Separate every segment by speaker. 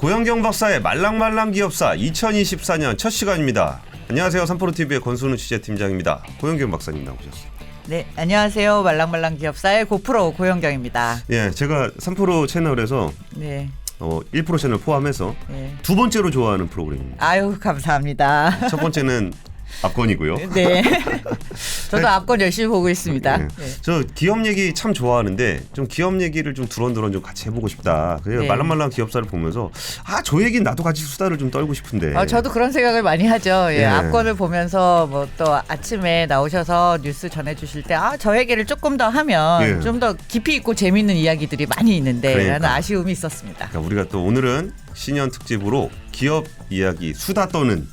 Speaker 1: 고현경 박사의 말랑말랑 기업사 2024년 첫 시간입니다. 안녕하세요. 3프로TV의 권순우 취재팀장입니다. 고현경 박사님 나오셨어요.
Speaker 2: 네, 안녕하세요. 말랑말랑 기업사의 고프로 고현경입니다.
Speaker 1: 예, 제가 3프로 채널에서 1프로 채널 포함해서 두 번째로 좋아하는 프로그램입니다.
Speaker 2: 아유, 감사합니다.
Speaker 1: 첫 번째는 압권이고요.
Speaker 2: 네. 저도 압권 열심히 보고 있습니다.
Speaker 1: 네. 저 기업 얘기 참 좋아하는데 좀 기업 얘기를 좀 두런두런 좀 같이 해보고 싶다. 그래서 말랑말랑 기업사를 보면서 저 얘기는 나도 같이 수다를 좀 떨고 싶은데.
Speaker 2: 저도 그런 생각을 많이 하죠. 예, 압권을 보면서 뭐 또 아침에 나오셔서 뉴스 전해주실 때 저 얘기를 조금 더 하면 좀 더 깊이 있고 재미있는 이야기들이 많이 있는데 라는 아쉬움이 있었습니다.
Speaker 1: 그러니까 우리가 또 오늘은 신년 특집으로 기업 이야기 수다 떠는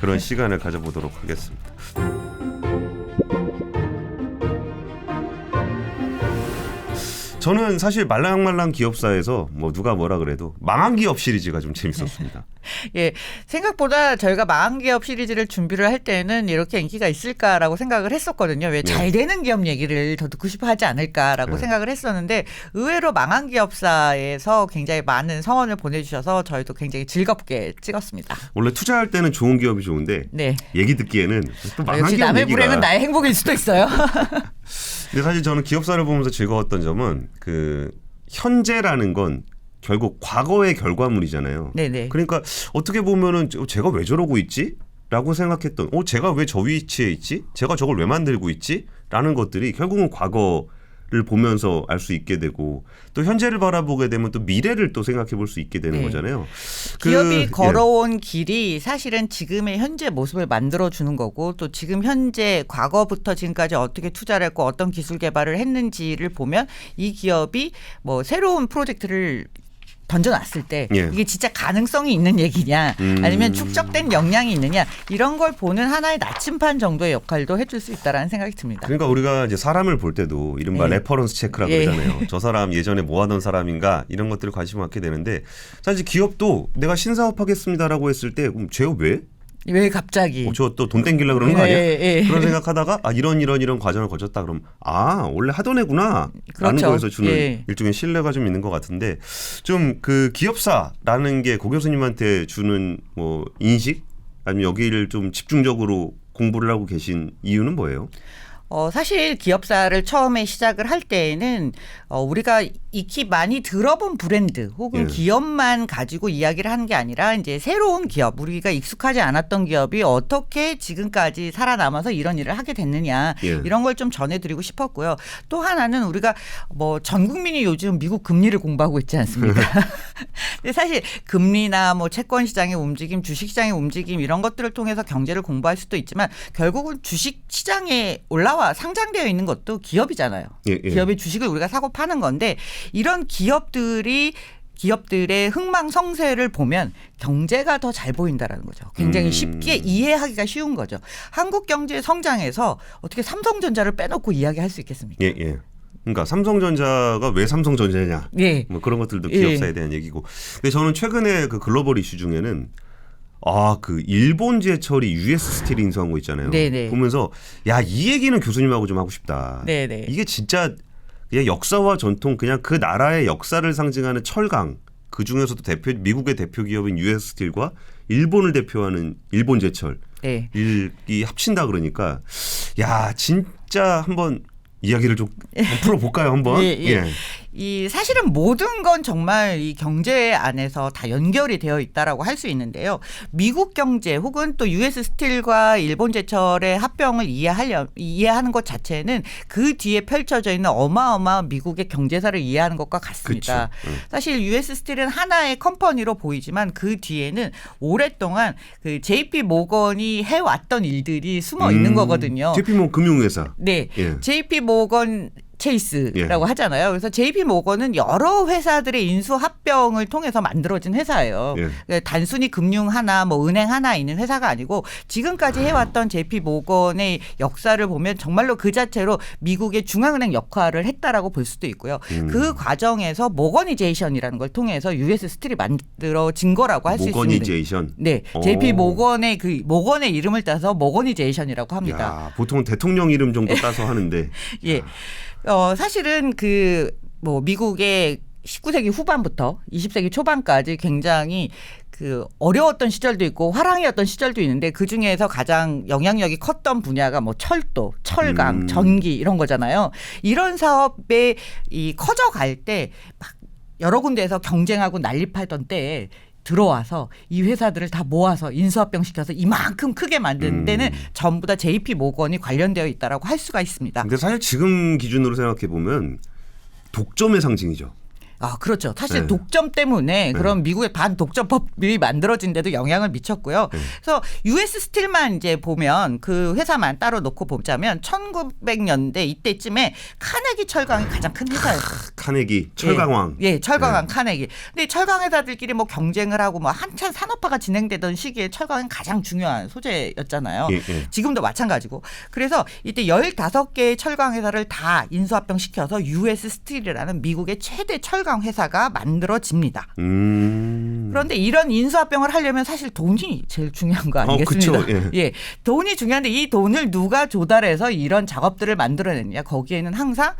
Speaker 1: 그런 시간을 가져보도록 하겠습니다. 저는 사실 말랑말랑 기업사에서 뭐 누가 뭐라 그래도 망한 기업 시리즈가 좀 재밌었습니다.
Speaker 2: 예, 생각보다 저희가 망한 기업 시리즈를 준비를 할 때는 이렇게 인기가 있을까라고 생각을 했었거든요. 왜 잘 되는 기업 얘기를 더 듣고 싶어 하지 않을까라고 생각을 했었는데 의외로 망한 기업사에서 굉장히 많은 성원을 보내주셔서 저희도 굉장히 즐겁게 찍었습니다.
Speaker 1: 원래 투자할 때는 좋은 기업이 좋은데 얘기 듣기에는 또 망한
Speaker 2: 역시
Speaker 1: 기업
Speaker 2: 남의
Speaker 1: 얘기가.
Speaker 2: 불행은 나의 행복일 수도 있어요.
Speaker 1: 근데 사실 저는 기업사를 보면서 즐거웠던 점은 그 현재라는 건 결국 과거의 결과물이잖아요.
Speaker 2: 네네.
Speaker 1: 그러니까 어떻게 보면은 제가 왜 저러고 있지? 라고 생각했던 제가 왜 저 위치에 있지? 제가 저걸 왜 만들고 있지? 라는 것들이 결국은 과거를 보면서 알 수 있게 되고 또 현재를 바라보게 되면 또 미래를 또 생각해 볼 수 있게 되는 거잖아요.
Speaker 2: 기업이 걸어온 길이 사실은 지금의 현재 모습을 만들어주는 거고 또 지금 현재 과거부터 지금까지 어떻게 투자를 했고 어떤 기술 개발을 했는지를 보면 이 기업이 뭐 새로운 프로젝트를 던져놨을 때 이게 진짜 가능성이 있는 얘기냐 아니면 축적된 역량이 있느냐 이런 걸 보는 하나의 나침반 정도의 역할도 해줄 수 있다라는 생각이 듭니다.
Speaker 1: 그러니까 우리가 이제 사람을 볼 때도 이른바 레퍼런스 체크라고 그러잖아요. 저 사람 예전에 뭐 하던 사람인가 이런 것들을 관심을 갖게 되는데 사실 기업도 내가 신사업 하겠습니다라고 했을 때 그럼 쟤 왜
Speaker 2: 갑자기
Speaker 1: 저 또 돈 땡기려고 그러는 거 아니야? 그런 생각하다가 이런 과정을 거쳤다 그럼 원래 하던 애구나 라는 거에서 주는 일종의 신뢰가 좀 있는 것 같은데 좀 그 기업사라는 게 고 교수님한테 주는 뭐 인식 아니면 여기를 좀 집중적으로 공부를 하고 계신 이유는 뭐예요?
Speaker 2: 사실 기업사를 처음에 시작을 할 때에는 우리가 익히 많이 들어본 브랜드 혹은 기업만 가지고 이야기를 하는 게 아니라 이제 새로운 기업, 우리가 익숙하지 않았던 기업이 어떻게 지금까지 살아남아서 이런 일을 하게 됐느냐 이런 걸 좀 전해드리고 싶었고요. 또 하나는 우리가 뭐 전 국민이 요즘 미국 금리를 공부하고 있지 않습니까? 근데 사실 금리나 뭐 채권 시장의 움직임, 주식 시장의 움직임 이런 것들을 통해서 경제를 공부할 수도 있지만 결국은 주식 시장에 올라와 상장되어 있는 것도 기업이잖아요. 기업의 주식을 우리가 사고 파는 건데 이런 기업들의 흥망성쇠를 보면 경제가 더 잘 보인다라는 거죠. 굉장히 쉽게 이해하기가 쉬운 거죠. 한국 경제 성장에서 어떻게 삼성전자를 빼놓고 이야기할 수 있겠습니까?
Speaker 1: 그러니까 삼성전자가 왜 삼성전자냐 뭐 그런 것들도 기업사에 대한 얘기고. 근데 저는 최근에 그 글로벌 이슈 중에는 그 일본 제철이 US 스틸 인수한 거 있잖아요. 보면서 이 얘기는 교수님하고 좀 하고 싶다. 이게 진짜 그냥 역사와 전통 그냥 그 나라의 역사를 상징하는 철강 그 중에서도 미국의 대표 기업인 US 스틸과 일본을 대표하는 일본 제철 이 합친다 그러니까 진짜 한번 이야기를 좀 풀어볼까요 한번?
Speaker 2: 이 사실은 모든 건 정말 이 경제 안에서 다 연결이 되어 있다라고 할 수 있는데요. 미국 경제 혹은 또 US 스틸과 일본 제철의 합병을 이해하는 것 자체는 그 뒤에 펼쳐져 있는 어마어마한 미국의 경제사를 이해하는 것과 같습니다. 사실 US 스틸은 하나의 컴퍼니로 보이지만 그 뒤에는 오랫동안 그 JP 모건이 해왔던 일들이 숨어 있는 거거든요.
Speaker 1: JP 모건 금융회사.
Speaker 2: JP 모건 체이스라고 하잖아요. 그래서 JP 모건은 여러 회사들의 인수 합병을 통해서 만들어진 회사예요. 단순히 금융 하나, 뭐 은행 하나 있는 회사가 아니고 지금까지 해왔던 JP 모건의 역사를 보면 정말로 그 자체로 미국의 중앙은행 역할을 했다라고 볼 수도 있고요. 그 과정에서 모거니제이션이라는 걸 통해서 US 스틸이 만들어진 거라고 할 수 있습니다.
Speaker 1: 모거니제이션.
Speaker 2: JP 모건의 그 모건의 이름을 따서 모거니제이션이라고 합니다.
Speaker 1: 보통은 대통령 이름 정도 따서 하는데.
Speaker 2: 사실은 뭐 미국의 19세기 후반부터 20세기 초반까지 굉장히 그 어려웠던 시절도 있고 화랑이었던 시절도 있는데 그 중에서 가장 영향력이 컸던 분야가 뭐 철도, 철강, 전기 이런 거잖아요. 이런 사업에 커져갈 때 막 여러 군데에서 경쟁하고 난립하던 때에 들어와서 이 회사들을 다 모아서 인수합병 시켜서 이만큼 크게 만드는 데는 전부 다 JP 모건이 관련되어 있다라고 할 수가 있습니다.
Speaker 1: 근데 사실 지금 기준으로 생각해 보면 독점의 상징이죠.
Speaker 2: 아, 그렇죠. 사실 독점 때문에 그런 미국의 반독점법이 만들어진 데도 영향을 미쳤고요. 그래서 US 스틸만 이제 보면 그 회사만 따로 놓고 보자면 1900년대 이때쯤에 카네기 철강이 가장 큰 회사였어요.
Speaker 1: 카네기 철강왕.
Speaker 2: 예, 철강왕 카네기. 근데 철강 회사들끼리 뭐 경쟁을 하고 뭐 한참 산업화가 진행되던 시기에 철강은 가장 중요한 소재였잖아요. 지금도 마찬가지고. 그래서 이때 15개의 철강 회사를 다 인수합병 시켜서 US 스틸이라는 미국의 최대 철강 회사가 만들어집니다. 그런데 이런 인수합병을 하려면 사실 돈이 제일 중요한 거 아니겠습니까? 예, 돈이 중요한데 이 돈을 누가 조달해서 이런 작업들을 만들어냈냐? 거기에는 항상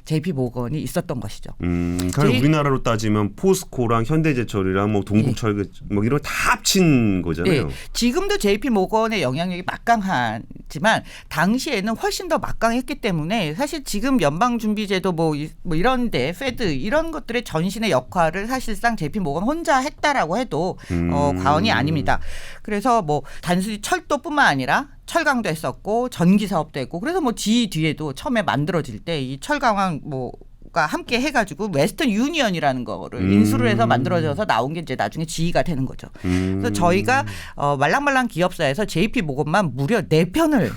Speaker 2: JP 모건이 있었던 것이죠.
Speaker 1: 우리나라로 따지면 포스코랑 현대제철이랑 뭐 동북철 뭐 이런 다 합친 거잖아요.
Speaker 2: 네. 지금도 JP 모건의 영향력이 막강하지만 당시에는 훨씬 더 막강했기 때문에 사실 지금 연방준비제도 뭐 이런데 페드 이런 것들의 전신의 역할을 사실상 JP 모건 혼자 했다라고 해도 과언이 아닙니다. 그래서 뭐 단순히 철도뿐만 아니라 철강도 했었고 전기 사업도 했고 그래서 뭐 GE 뒤에도 처음에 만들어질 때 이 철강왕 가 함께 해가지고 웨스턴 유니언이라는 거를 인수를 해서 만들어져서 나온 게 이제 나중에 GE가 되는 거죠. 그래서 저희가 말랑말랑 기업사에서 JP 모건만 무려 4편을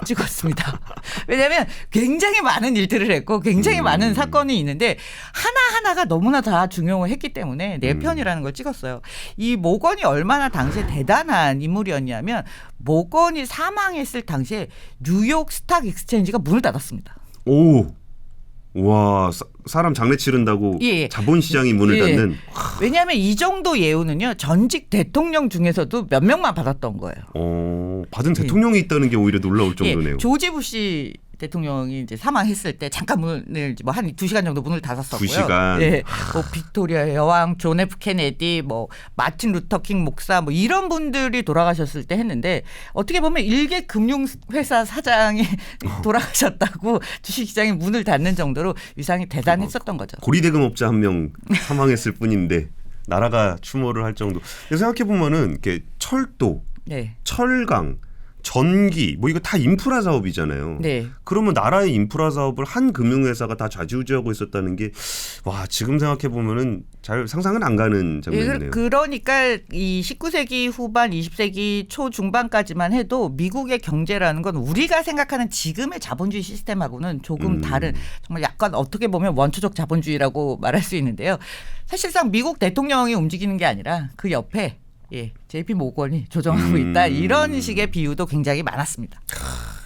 Speaker 2: 찍었습니다. 왜냐하면 굉장히 많은 일들을 했고 굉장히 많은 사건이 있는데 하나하나가 너무나 다 중요했기 때문에 4편이라는 걸 찍었어요. 이 모건이 얼마나 당시에 대단한 인물이었냐면 모건이 사망했을 당시에 뉴욕 스탁 익스체인지가 문을 닫았습니다.
Speaker 1: 오. 와, 사람 장례 치른다고 자본시장이 문을 닫는.
Speaker 2: 왜냐하면 이 정도 예우는요 전직 대통령 중에서도 몇 명만 받았던 거예요.
Speaker 1: 받은 대통령이 있다는 게 오히려 놀라울 정도네요.
Speaker 2: 조지 부시 대통령이 이제 사망했을 때 잠깐 문을 뭐 한 2시간 정도 문을 닫았었고요.
Speaker 1: 2시간.
Speaker 2: 예. 뭐 빅토리아 여왕, 존 F 케네디, 뭐 마틴 루터 킹 목사 뭐 이런 분들이 돌아가셨을 때 했는데 어떻게 보면 일개 금융회사 사장이 돌아가셨다고 주식시장이 문을 닫는 정도로 위상이 대단했었던 거죠.
Speaker 1: 고리대금업자 한 명 사망했을 뿐인데 나라가 추모를 할 정도. 생각해 보면은 이렇게 철도, 철강, 전기 뭐 이거 다 인프라 사업이잖아요. 그러면 나라의 인프라 사업을 한 금융회사가 다 좌지우지하고 있었다는 게 와 지금 생각해 보면은 잘 상상은 안 가는 장면이네요.
Speaker 2: 그러니까 이 19세기 후반 20세기 초 중반까지만 해도 미국의 경제라는 건 우리가 생각하는 지금의 자본주의 시스템하고는 조금 다른 정말 약간 어떻게 보면 원초적 자본주의라고 말할 수 있는데요. 사실상 미국 대통령이 움직이는 게 아니라 그 옆에 JP 모건이 조정하고 있다. 이런 식의 비유도 굉장히 많았습니다.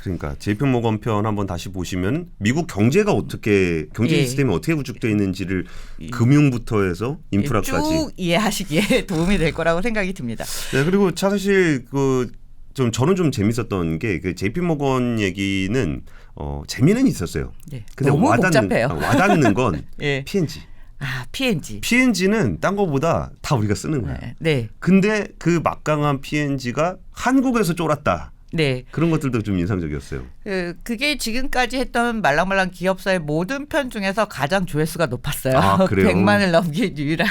Speaker 1: 그러니까 JP 모건 편 한번 다시 보시면 미국 경제가 어떻게 경제 시스템이 어떻게 구축되어 있는지를 금융부터 해서 인프라까지
Speaker 2: 쭉 이해하시기에 도움이 될 거라고 생각이 듭니다.
Speaker 1: 네, 그리고 사실 저는 좀 재밌었던 게 그 JP 모건 얘기는 재미는 있었어요. 근데
Speaker 2: 너무 복잡해요.
Speaker 1: 와닿는 건 P&G. P&G는 딴 거보다 다 우리가 쓰는 거야. 근데 그 막강한 P&G가 한국에서 쫄았다. 그런 것들도 좀 인상적이었어요.
Speaker 2: 그게 지금까지 했던 말랑말랑 기업사의 모든 편 중에서 가장 조회수가 높았어요.
Speaker 1: 아, 그래요?
Speaker 2: 100만을 넘긴 유일한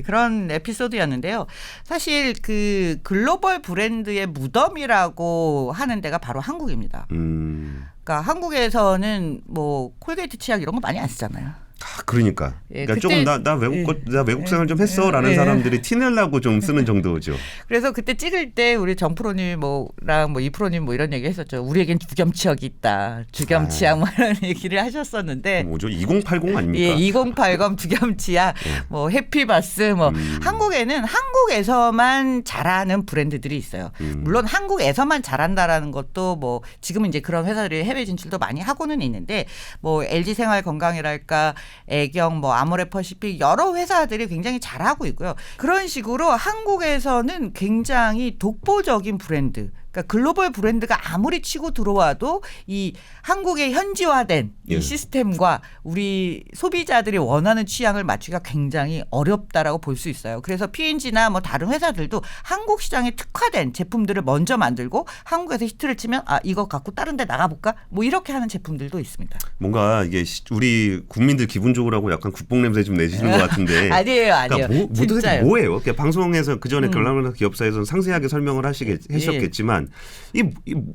Speaker 2: 그런 에피소드였는데요. 사실 그 글로벌 브랜드의 무덤이라고 하는 데가 바로 한국입니다. 그러니까 한국에서는 뭐 콜게이트 치약 이런 거 많이 안 쓰잖아요.
Speaker 1: 그러니까 조금 나 외국 생활 좀 했어라는 사람들이 티내려고 좀 쓰는 정도죠.
Speaker 2: 그래서 그때 찍을 때 우리 정 프로님 뭐랑 뭐 이 프로님 뭐 이런 얘기 했었죠. 우리에겐 주겸치약이 있다. 주겸치약 뭐 이런 얘기를 하셨었는데
Speaker 1: 뭐죠? 2080 아닙니까?
Speaker 2: 2080 주겸치약, 뭐 해피바스 뭐 한국에는 한국에서만 잘하는 브랜드들이 있어요. 물론 한국에서만 잘한다라는 것도 뭐 지금은 이제 그런 회사들이 해외 진출도 많이 하고는 있는데 뭐 LG 생활 건강이랄까 애경, 뭐 아모레퍼시픽 여러 회사들이 굉장히 잘하고 있고요. 그런 식으로 한국에서는 굉장히 독보적인 브랜드 그러니까 글로벌 브랜드가 아무리 치고 들어와도 이 한국의 현지화된 이 시스템과 우리 소비자들이 원하는 취향을 맞추기가 굉장히 어렵다라고 볼 수 있어요. 그래서 P&G나 뭐 다른 회사들도 한국 시장에 특화된 제품들을 먼저 만들고 한국에서 히트를 치면 이거 갖고 다른 데 나가볼까? 뭐 이렇게 하는 제품들도 있습니다.
Speaker 1: 뭔가 이게 우리 국민들 기분 좋으라고 약간 국뽕 냄새 좀 내시는 것 같은데.
Speaker 2: 아니에요.
Speaker 1: 그러니까 도대체 뭐예요? 방송에서 그전에 결론을 기업사에서는 상세하게 설명을 하셨겠지만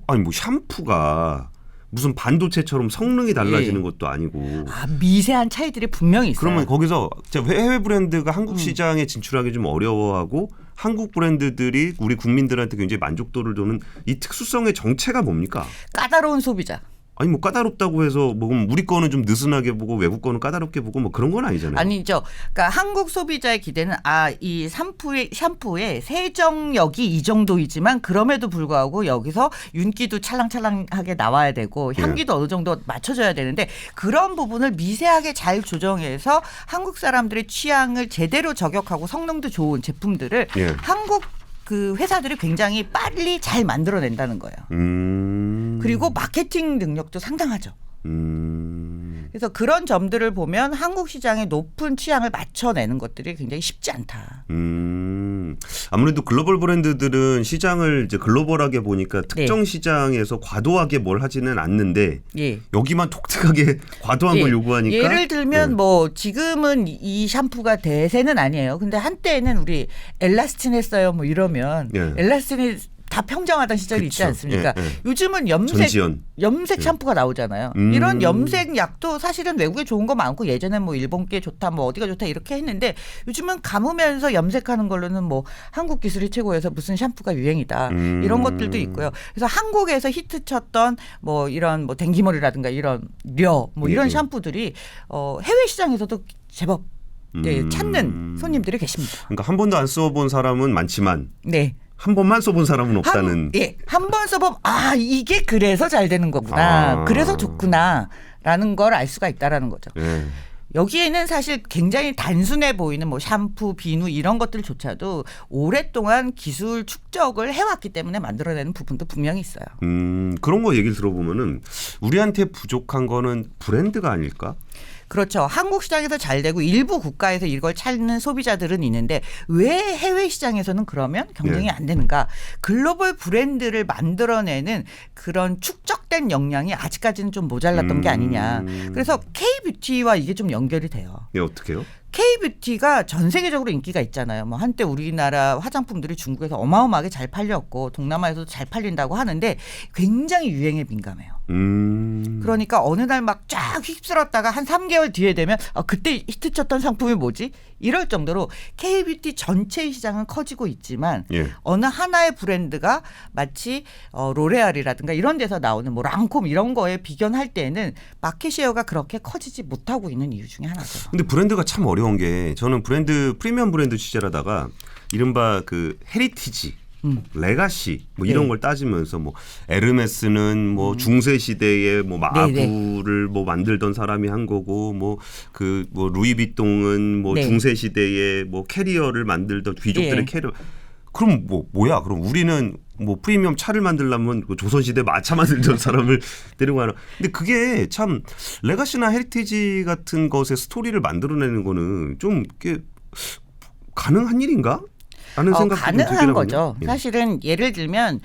Speaker 1: 아니 뭐 샴푸가 무슨 반도체처럼 성능이 달라지는 것도 아니고.
Speaker 2: 미세한 차이들이 분명히 있어요.
Speaker 1: 그러면 거기서 해외 브랜드가 한국 시장에 진출하기 좀 어려워하고 한국 브랜드들이 우리 국민들한테 굉장히 만족도를 주는 이 특수성의 정체가 뭡니까? 까다로운
Speaker 2: 소비자.
Speaker 1: 아니 뭐 까다롭다고 해서 뭐 우리 거는 좀 느슨하게 보고 외국 거는 까다롭게 보고 뭐 그런 건 아니잖아요.
Speaker 2: 아니죠. 그러니까 한국 소비자의 기대는 이 샴푸의 세정력이 이 정도이지만 그럼에도 불구하고 여기서 윤기도 찰랑찰랑하게 나와야 되고 향기도 어느 정도 맞춰줘야 되는데 그런 부분을 미세하게 잘 조정해서 한국 사람들의 취향을 제대로 저격하고 성능도 좋은 제품들을 한국 그 회사들이 굉장히 빨리 잘 만들어낸다는 거예요. 그리고 마케팅 능력도 상당하죠. 그래서 그런 점들을 보면 한국 시장의 높은 취향을 맞춰내는 것들이 굉장히 쉽지 않다.
Speaker 1: 아무래도 글로벌 브랜드들은 시장을 이제 글로벌하게 보니까 특정 시장에서 과도하게 뭘 하지는 않는데 여기만 독특하게 과도한 걸 요구하니까.
Speaker 2: 예를 들면 뭐 지금은 이 샴푸가 대세는 아니에요. 근데 한때는 우리 엘라스틴 했어요. 뭐 이러면 엘라스틴이 다 평정하던 시절이 있지 않습니까? 요즘은 염색 샴푸가 나오잖아요. 이런 염색 약도 사실은 외국에 좋은 거 많고 예전에 뭐 일본 게 좋다 뭐 어디가 좋다 이렇게 했는데 요즘은 감으면서 염색하는 걸로는 뭐 한국 기술이 최고여서 무슨 샴푸가 유행이다 이런 것들도 있고요. 그래서 한국에서 히트쳤던 뭐 이런 뭐 댕기머리라든가 이런 뭐 이런 샴푸들이 해외 시장에서도 제법 찾는 손님들이 계십니다.
Speaker 1: 그러니까 한 번도 안 써본 사람은 많지만 한 번만 써본 사람은 없다는.
Speaker 2: 한 번 써보면 이게 그래서 잘 되는 거구나. 그래서 좋구나라는 걸 알 수가 있다라는 거죠. 여기에는 사실 굉장히 단순해 보이는 뭐 샴푸, 비누 이런 것들조차도 오랫동안 기술 축적을 해왔기 때문에 만들어내는 부분도 분명히 있어요.
Speaker 1: 그런 거 얘기를 들어보면은 우리한테 부족한 거는 브랜드가 아닐까?
Speaker 2: 그렇죠. 한국 시장에서 잘 되고 일부 국가에서 이걸 찾는 소비자들은 있는데 왜 해외 시장에서는 그러면 경쟁이 안 되는가? 글로벌 브랜드를 만들어내는 그런 축적된 역량이 아직까지는 좀 모자랐던 게 아니냐. 그래서 K-뷰티와 이게 좀 연결이 돼요.
Speaker 1: 어떻게요?
Speaker 2: K-뷰티가 전 세계적으로 인기가 있잖아요. 뭐 한때 우리나라 화장품들이 중국에서 어마어마하게 잘 팔렸고 동남아에서도 잘 팔린다고 하는데 굉장히 유행에 민감해요. 그러니까 어느 날 막 쫙 휩쓸었다가 한 3개월 뒤에 되면 그때 히트쳤던 상품이 뭐지? 이럴 정도로 K-뷰티 전체 시장은 커지고 있지만 어느 하나의 브랜드가 마치 로레알이라든가 이런 데서 나오는 뭐 랑콤 이런 거에 비견할 때는 마켓 쉐어가 그렇게 커지지 못하고 있는 이유 중에 하나죠.
Speaker 1: 근데 브랜드가 참 어려운 게 저는 프리미엄 브랜드 취재를 하다가 이른바 그 헤리티지 레가시 뭐 이런 걸 따지면서 뭐 에르메스는 뭐 중세 시대에 뭐 마부를 뭐 만들던 사람이 한 거고 뭐 그 뭐 루이비통은 뭐 중세 시대에 뭐 캐리어를 만들던 귀족들의 캐리어. 그럼 뭐야? 그럼 우리는 뭐 프리미엄 차를 만들려면 조선시대 마차 만들던 사람을 데리고 가나. 근데 그게 참 레가시나 헤리티지 같은 것의 스토리를 만들어내는 거는 좀 이게 가능한 일인가? 라는 생각도
Speaker 2: 가능한 거죠. 사실은 예를 들면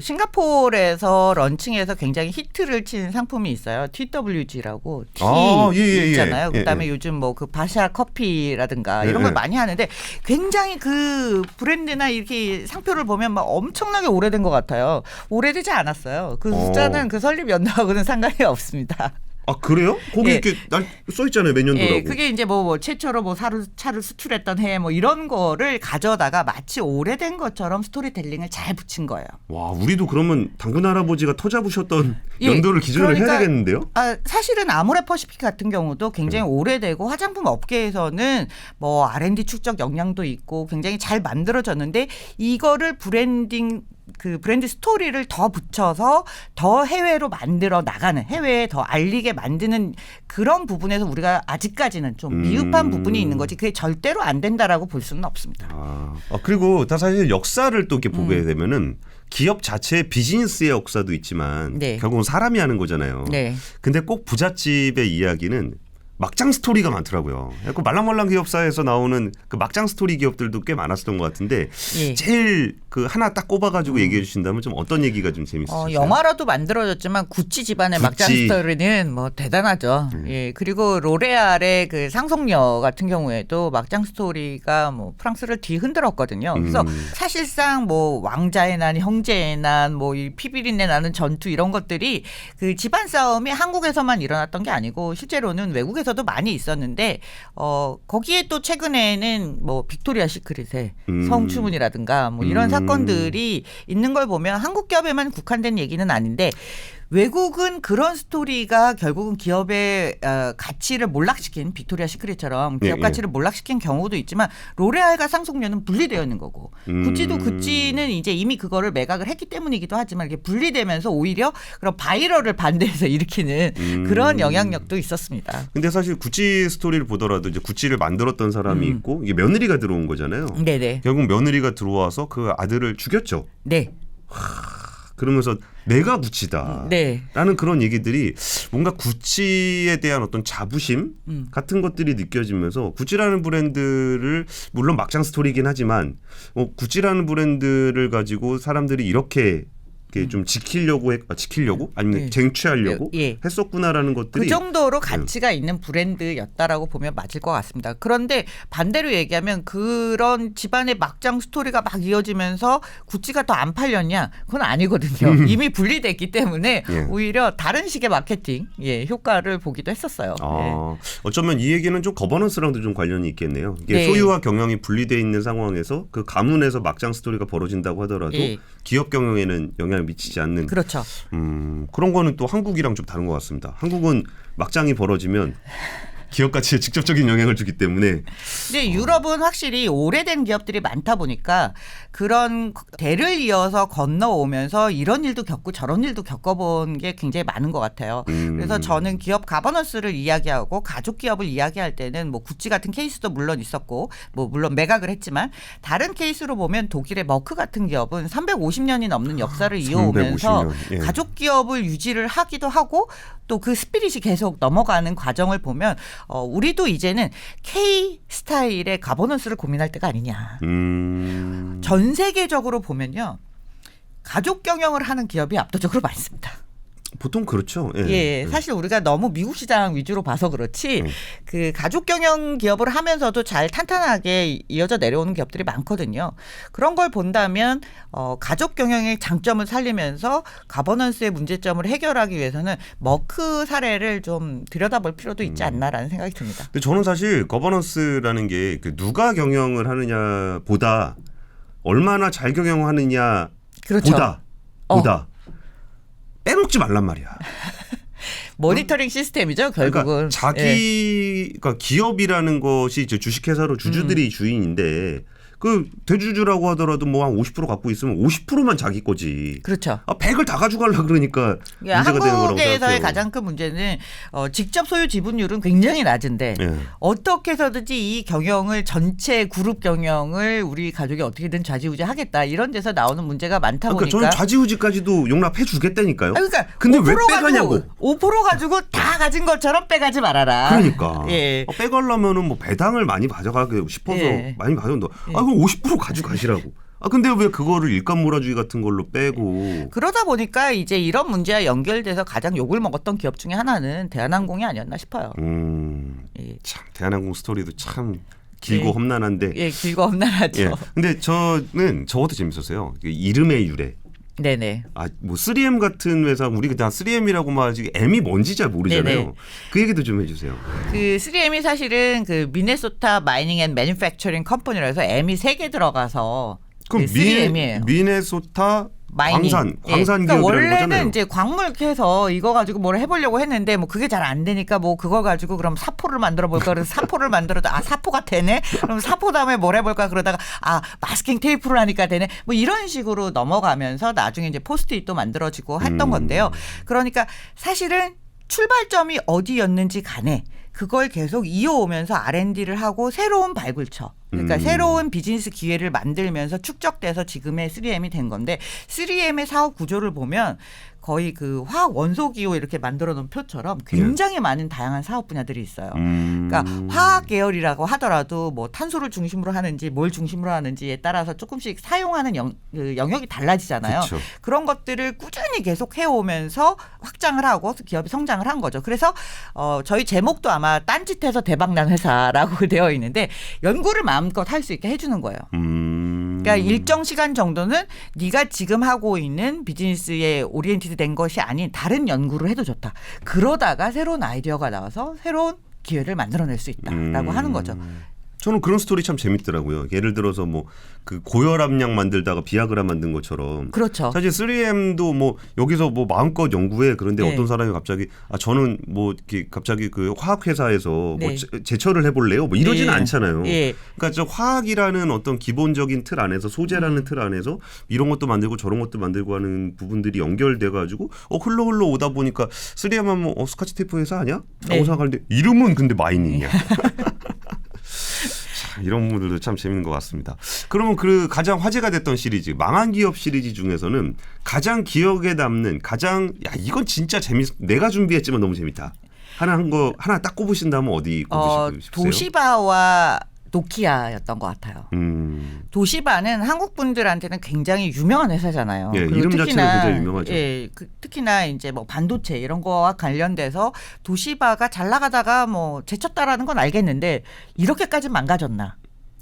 Speaker 2: 싱가포르에서 런칭해서 굉장히 히트를 친 상품이 있어요. TWG라고 있잖아요. 그다음에 요즘 뭐 그 바샤 커피라든가 이런 걸 많이 하는데 굉장히 그 브랜드나 이렇게 상표를 보면 막 엄청나게 오래된 것 같아요. 오래되지 않았어요. 그 숫자는 그 설립 연도하고는 상관이 없습니다.
Speaker 1: 그래요? 거기 이렇게 써 있잖아요. 몇 년도라고.
Speaker 2: 그게 이제 뭐 최초로 뭐 차를 수출했던 해 뭐 이런 거를 가져다가 마치 오래된 것처럼 스토리텔링을 잘 붙인 거예요.
Speaker 1: 와, 우리도 그러면 당군 할아버지가 터 잡으셨던 연도를 기준으로 해야 되겠는데요?
Speaker 2: 사실은 아모레퍼시픽 같은 경우도 굉장히 오래되고 화장품 업계에서는 뭐 R&D 축적 역량도 있고 굉장히 잘 만들어졌는데 이거를 그 브랜드 스토리를 더 붙여서 더 해외로 만들어 나가는 해외에 더 알리게 만드는 그런 부분에서 우리가 아직까지는 좀 미흡한 부분이 있는 거지 그게 절대로 안 된다라고 볼 수는 없습니다.
Speaker 1: 그리고 다 사실 역사를 또 이렇게 보게 되면은 기업 자체의 비즈니스의 역사도 있지만
Speaker 2: 네.
Speaker 1: 결국은 사람이 하는 거잖아요.
Speaker 2: 네.
Speaker 1: 근데 꼭 부잣집의 이야기는 막장 스토리가 많더라고요. 그 말랑말랑 기업사에서 나오는 그 막장 스토리 기업들도 꽤 많았었던 것 같은데
Speaker 2: 예.
Speaker 1: 제일 그 하나 딱 꼽아가지고 얘기해 주신다면 좀 어떤 얘기가 좀 재밌으셨어요?
Speaker 2: 영화로도 만들어졌지만 구찌 집안의
Speaker 1: 구찌.
Speaker 2: 막장 스토리는 뭐 대단하죠. 예. 그리고 로레알의 그 상속녀 같은 경우에도 막장 스토리가 뭐 프랑스를 뒤흔들었거든요. 그래서 사실상 뭐 왕자의 난, 형제의 난, 뭐 이 피비린내 나는 전투 이런 것들이 그 집안 싸움이 한국에서만 일어났던 게 아니고 실제로는 외국에서도 많이 있었는데 거기에 또 최근에는 뭐 빅토리아 시크릿의 성추문이라든가 뭐 이런 사건들이 있는 걸 보면 한국 기업에만 국한된 얘기는 아닌데 외국은 그런 스토리가 결국은 기업의 가치를 몰락시킨 빅토리아 시크릿처럼 기업 가치를 몰락시킨 경우도 있지만 로레알과 상속녀는 분리되어 있는 거고 구찌도 구찌는 이제 이미 그거를 매각을 했기 때문이기도 하지만 이게 분리되면서 오히려 그런 바이럴을 반대해서 일으키는 그런 영향력도 있었습니다.
Speaker 1: 근데 사실 구찌 스토리를 보더라도 이제 구찌를 만들었던 사람이 있고 이게 며느리가 들어온 거잖아요.
Speaker 2: 네네.
Speaker 1: 결국 며느리가 들어와서 그 아들을 죽였죠.
Speaker 2: 네.
Speaker 1: 그러면서 내가 구찌다.
Speaker 2: 네.
Speaker 1: 라는 그런 얘기들이 뭔가 구찌에 대한 어떤 자부심 같은 것들이 느껴지면서 구찌라는 브랜드를 물론 막장 스토리이긴 하지만 구찌라는 브랜드를 가지고 사람들이 이렇게 좀 지키려고 아니면
Speaker 2: 네.
Speaker 1: 쟁취하려고
Speaker 2: 예.
Speaker 1: 했었구나라는 것들이
Speaker 2: 그 정도로 가치가 있는 브랜드였다라고 보면 맞을 것 같습니다. 그런데 반대로 얘기하면 그런 집안의 막장 스토리가 막 이어지면서 구찌가 더 안 팔렸냐? 그건 아니거든요. 이미 분리됐기 때문에
Speaker 1: 예.
Speaker 2: 오히려 다른 식의 마케팅 효과를 보기도 했었어요.
Speaker 1: 어쩌면 이 얘기는 좀 거버넌스랑도 좀 관련이 있겠네요. 이게
Speaker 2: 네.
Speaker 1: 소유와 경영이 분리되어 있는 상황에서 그 가문에서 막장 스토리가 벌어진다고 하더라도
Speaker 2: 예.
Speaker 1: 기업 경영에는 영향을 미치지 않는
Speaker 2: 그렇죠.
Speaker 1: 그런 거는 또 한국이랑 좀 다른 것 같습니다. 한국은 막장이 벌어지면 기업 가치에 직접적인 영향을 주기 때문에.
Speaker 2: 근데 유럽은 확실히 오래된 기업들이 많다 보니까 그런 대를 이어서 건너오면서 이런 일도 겪고 저런 일도 겪어본 게 굉장히 많은 것 같아요. 그래서 저는 기업 가버넌스를 이야기하고 가족 기업을 이야기할 때는 뭐 구찌 같은 케이스도 물론 있었고 뭐 물론 매각을 했지만 다른 케이스로 보면 독일의 머크 같은 기업은 350년이 넘는 역사를 이어오면서
Speaker 1: 350년. 예.
Speaker 2: 가족 기업을 유지를 하기도 하고 또 그 스피릿이 계속 넘어가는 과정을 보면 우리도 이제는 K 스타일의 가버넌스를 고민할 때가 아니냐. 전 세계적으로 보면요. 가족 경영을 하는 기업이 압도적으로 많습니다.
Speaker 1: 보통 그렇죠.
Speaker 2: 예, 사실 우리가 너무 미국 시장 위주로 봐서 그렇지 그 가족 경영 기업을 하면서도 잘 탄탄하게 이어져 내려오는 기업들이 많거든요. 그런 걸 본다면 가족 경영의 장점을 살리면서 가버넌스의 문제점을 해결하기 위해서는 머크 사례를 좀 들여다볼 필요도 있지 않나라는 생각이 듭니다.
Speaker 1: 근데 저는 사실 거버넌스라는 게 그 누가 경영을 하느냐보다 얼마나 잘 경영하느냐
Speaker 2: 그렇죠.
Speaker 1: 보다 빼먹지 말란 말이야.
Speaker 2: 모니터링 시스템이죠, 결국은.
Speaker 1: 그러니까 기업이라는 것이 이제 주식회사로 주주들이 주인인데 그 대주주라고 하더라도 뭐 한 50% 갖고 있으면 50%만 자기 거지.
Speaker 2: 그렇죠.
Speaker 1: 100을 다 가져가려고 그러니까 문제가 되는 거라고
Speaker 2: 한국에서의
Speaker 1: 생각해요.
Speaker 2: 가장 큰 문제는 직접 소유 지분율은 굉장히 낮은데 어떻게 해서든지 이 경영을 전체 그룹 경영을 우리 가족이 어떻게든 좌지우지하겠다 이런 데서 나오는 문제가 많다
Speaker 1: 그러니까
Speaker 2: 보니까
Speaker 1: 저는 좌지우지까지도 용납해 주겠다니까요.
Speaker 2: 그러니까
Speaker 1: 근데 왜
Speaker 2: 5%
Speaker 1: 빼가냐고.
Speaker 2: 5% 가지고 다 가진 것처럼 빼가지 말아라.
Speaker 1: 그러니까
Speaker 2: 예.
Speaker 1: 빼가려면은 뭐 배당을 많이 가져가고 싶어서
Speaker 2: 예.
Speaker 1: 많이 가져온다. 그럼 50% 가져가시라고. 근데 왜 그거를 일감 몰아주기 같은 걸로 빼고.
Speaker 2: 그러다 보니까 이제 이런 문제와 연결돼서 가장 욕을 먹었던 기업 중에 하나는 대한항공이 아니었나 싶어요. 예.
Speaker 1: 참 대한항공 스토리도 참 길고
Speaker 2: 예.
Speaker 1: 험난한데.
Speaker 2: 예, 길고 험난하죠.
Speaker 1: 예. 근데 저는 저것도 재밌었어요. 이름의 유래.
Speaker 2: 네네.
Speaker 1: 뭐 3M 같은 회사 우리 그냥 3M이라고 하지 M이 뭔지 잘 모르잖아요.
Speaker 2: 네네.
Speaker 1: 그 얘기도 좀 해주세요.
Speaker 2: 그 3M이 사실은 그 미네소타 마이닝 앤 매니팩처링 컴퍼니라서 M이 3개 들어가서
Speaker 1: 그럼
Speaker 2: 3M이에요.
Speaker 1: 미네소타
Speaker 2: 마이닝.
Speaker 1: 광산
Speaker 2: 그러니까
Speaker 1: 기업이라는
Speaker 2: 원래는
Speaker 1: 거잖아요.
Speaker 2: 이제 광물 캐서 이거 가지고 뭘 해보려고 했는데 뭐 그게 잘 안 되니까 뭐 그걸 가지고 그럼 사포를 만들어 볼까 그래서 사포를 만들어도 사포가 되네. 그럼 사포 다음에 뭘 해볼까 그러다가 마스킹 테이프를 하니까 되네. 뭐 이런 식으로 넘어가면서 나중에 이제 포스트잇도 만들어지고 했던 건데요. 그러니까 사실은 출발점이 어디였는지 간에 그걸 계속 이어오면서 R&D를 하고 새로운 발굴처 그러니까 새로운 비즈니스 기회를 만들면서 축적돼서 지금의 3M이 된 건데 3M의 사업 구조를 보면 거의 그 화학 원소 기호 이렇게 만들어 놓은 표처럼 굉장히 많은 다양한 사업 분야들이 있어요. 그러니까 화학 계열이라고 하더라도 뭐 탄소를 중심으로 하는지 뭘 중심으로 하는지에 따라서 조금씩 사용하는 영역이 달라지잖아요.
Speaker 1: 그쵸.
Speaker 2: 그런 것들을 꾸준히 계속 해오면서 확장을 하고 기업이 성장을 한 거죠. 그래서 저희 제목도 아마 딴짓해서 대박난 회사라고 되어 있는데 연구를 마음껏 할 수 있게 해주는 거예요. 그러니까 일정 시간 정도는 네가 지금 하고 있는 비즈니스에 오리엔티드 된 것이 아닌 다른 연구를 해도 좋다. 그러다가 새로운 아이디어가 나와서 새로운 기회를 만들어낼 수 있다라고 하는 거죠.
Speaker 1: 저는 그런 스토리 참 재밌더라고요. 예를 들어서 뭐 그 고혈압약 만들다가 비아그라 만든 것처럼.
Speaker 2: 그렇죠.
Speaker 1: 사실 3M도 뭐 여기서 뭐 마음껏 연구해. 그런데
Speaker 2: 네.
Speaker 1: 어떤 사람이 갑자기 저는 뭐 이렇게 갑자기 그 화학 회사에서
Speaker 2: 네.
Speaker 1: 뭐 제철을 해볼래요. 뭐 이러지는
Speaker 2: 네.
Speaker 1: 않잖아요.
Speaker 2: 네.
Speaker 1: 그러니까 저 화학이라는 어떤 기본적인 틀 안에서 소재라는 틀 안에서 이런 것도 만들고 저런 것도 만들고 하는 부분들이 연결돼 가지고 흘러 오다 보니까 3M 하면 스카치 테이프 회사 아니야? 라고
Speaker 2: 네.
Speaker 1: 생각하는데 이름은 근데 마이닝이야. 이런 부분들도 참 재밌는 것 같습니다. 그러면 그 가장 화제가 됐던 시리즈 망한 기업 시리즈 중에서는 가장 기억에 남는 이건 진짜 내가 준비했지만 너무 재밌다. 하나 딱 꼽으신다면 어디 꼽으시고 싶으세요?
Speaker 2: 도시바와 노키아였던 것 같아요. 도시바는 한국 분들한테는 굉장히 유명한 회사잖아요.
Speaker 1: 예, 이름 자체는 굉장히 유명하죠.
Speaker 2: 예, 특히나 이제 뭐 반도체 이런 거와 관련돼서 도시바가 잘 나가다가 뭐 제쳤다라는 건 알겠는데 이렇게까지 망가졌나?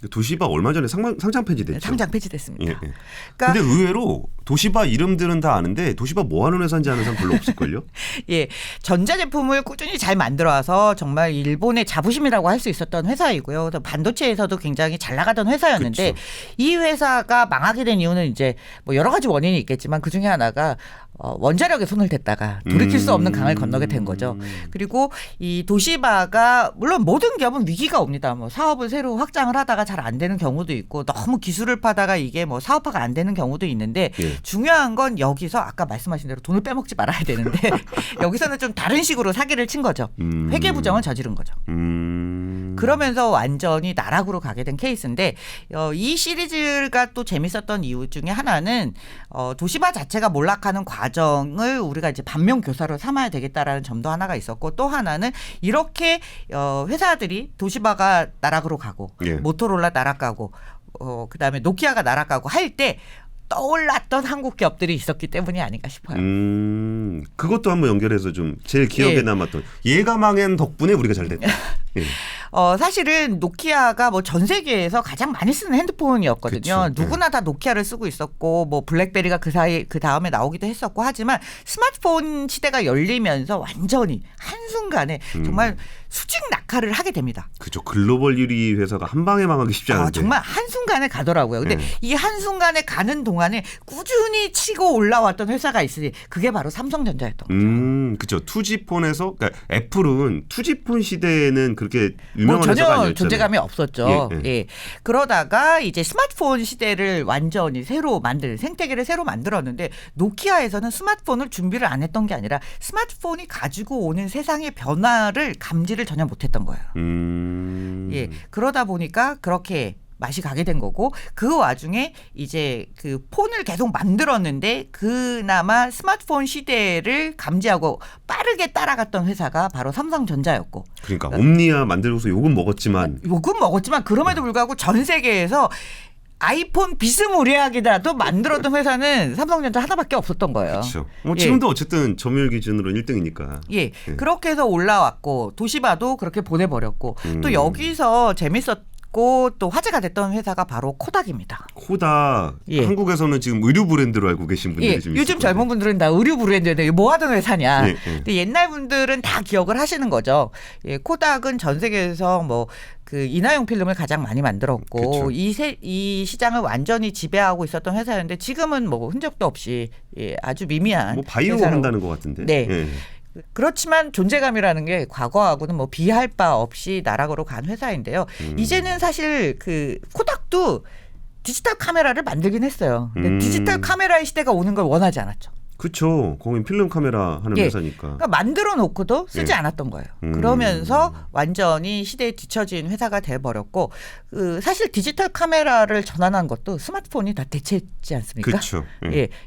Speaker 1: 도시바 얼마 전에 상장 폐지됐죠.
Speaker 2: 상장 폐지됐습니다.
Speaker 1: 예, 예.
Speaker 2: 그러니까
Speaker 1: 근데 의외로 도시바 이름들은 다 아는데 도시바 뭐 하는 회사인지 아는 사람 별로 없을걸요?
Speaker 2: 예, 전자제품을 꾸준히 잘 만들어와서 정말 일본의 자부심이라고 할 수 있었던 회사이고요. 그래서 반도체에서도 굉장히 잘 나가던 회사였는데
Speaker 1: 그쵸.
Speaker 2: 이 회사가 망하게 된 이유는 이제 뭐 여러 가지 원인이 있겠지만 그중에 하나가 원자력에 손을 댔다가 돌이킬 수 없는 강을 건너게 된 거죠. 그리고 이 도시바가 물론 모든 기업은 위기가 옵니다. 뭐 사업을 새로 확장을 하다가 잘 안 되는 경우도 있고 너무 기술을 파다가 이게 뭐 사업화가 안 되는 경우도 있는데
Speaker 1: 예.
Speaker 2: 중요한 건 여기서 아까 말씀하신 대로 돈을 빼먹지 말아야 되는데 여기서는 좀 다른 식으로 사기를 친 거죠. 회계부정을 저지른 거죠. 그러면서 완전히 나락으로 가게 된 케이스인데 이 시리즈가 또 재밌었던 이유 중에 하나는 도시바 자체가 몰락하는 과정을 우리가 이제 반면 교사로 삼아야 되겠다라는 점도 하나가 있었고 또 하나는 이렇게 회사들이 도시바가 나락으로 가고
Speaker 1: 예.
Speaker 2: 모토로라 나락가고 그다음에 노키아가 나락가고 할 때 떠올랐던 한국 기업들이 있었기 때문이 아닌가 싶어요.
Speaker 1: 그것도 한번 연결해서 좀 제일 기억에
Speaker 2: 예.
Speaker 1: 남았던 얘가 망한 덕분에 우리가 잘 됐다. 예.
Speaker 2: 사실은 노키아가 뭐 전 세계에서 가장 많이 쓰는 핸드폰이었거든요.
Speaker 1: 그쵸.
Speaker 2: 누구나 다 노키아를 쓰고 있었고 뭐 블랙베리가 그 다음에 나오기도 했었고 하지만 스마트폰 시대가 열리면서 완전히 한순간에 정말 수직 낙하를 하게 됩니다.
Speaker 1: 그죠. 글로벌 1위 회사가 한 방에 망하기 쉽지 않은데.
Speaker 2: 정말 한순간에 가더라고요. 근데 이 한순간에 가는 동안에 꾸준히 치고 올라왔던 회사가 있으니 그게 바로 삼성전자였던 거죠.
Speaker 1: 그렇죠. 투지폰에서 그러니까 애플은 투지폰 시대에는 그렇게 유명한 회사가
Speaker 2: 전혀
Speaker 1: 아니었잖아요.
Speaker 2: 존재감이 없었죠. 예. 그러다가 이제 스마트폰 시대를 완전히 새로 생태계를 새로 만들었는데 노키아에서는 스마트폰을 준비를 안 했던 게 아니라 스마트폰이 가지고 오는 세상의 변화를 감지를 전혀 못했던 거예요. 예. 그러다 보니까 그렇게 맛이 가게 된 거고 그 와중에 이제 그 폰을 계속 만들었는데 그나마 스마트폰 시대를 감지하고 빠르게 따라갔던 회사가 바로 삼성전자였고.
Speaker 1: 그러니까 옴니아 만들고서 욕은 먹었지만
Speaker 2: 그럼에도 불구하고 전 세계에서 아이폰 비스무리하게라도 만들었던 회사는 삼성전자 하나밖에 없었던 거예요.
Speaker 1: 그렇죠. 지금도 어쨌든 점유율 기준으로 1등이니까.
Speaker 2: 예. 그렇게 해서 올라왔고 도시바도 그렇게 보내버렸고 또 여기서 재밌었고 또 화제가 됐던 회사가 바로 코닥입니다.
Speaker 1: 코닥.
Speaker 2: 예.
Speaker 1: 한국에서는 지금 의류 브랜드로 알고 계신 분들이 좀 있을
Speaker 2: 요즘
Speaker 1: 거예요.
Speaker 2: 젊은 분들은 다 의류 브랜드인데 뭐 하던 회사냐.
Speaker 1: 예.
Speaker 2: 근데 옛날 분들은 다 기억을 하시는 거죠. 예, 코닥은 전 세계에서 뭐 그 인화용 필름을 가장 많이 만들었고
Speaker 1: 그쵸.
Speaker 2: 이 시장을 완전히 지배하고 있었던 회사였는데 지금은 뭐 흔적도 없이 아주 미미한
Speaker 1: 뭐 바이오
Speaker 2: 회사로.
Speaker 1: 한다는 것 같은데.
Speaker 2: 네.
Speaker 1: 예.
Speaker 2: 그렇지만 존재감이라는 게 과거하고는 뭐 비할 바 없이 나락으로 간 회사인데요. 이제는 사실 그 코닥도 디지털 카메라를 만들긴 했어요. 근데 디지털 카메라의 시대가 오는 걸 원하지 않았죠.
Speaker 1: 그렇죠. 거긴 필름 카메라 하는 회사니까.
Speaker 2: 그러니까 만들어 놓고도 쓰지 않았던 거예요. 그러면서 완전히 시대에 뒤처진 회사가 돼버렸고 사실 디지털 카메라를 전환한 것도 스마트폰이 다 대체했지 않습니까?
Speaker 1: 그렇죠.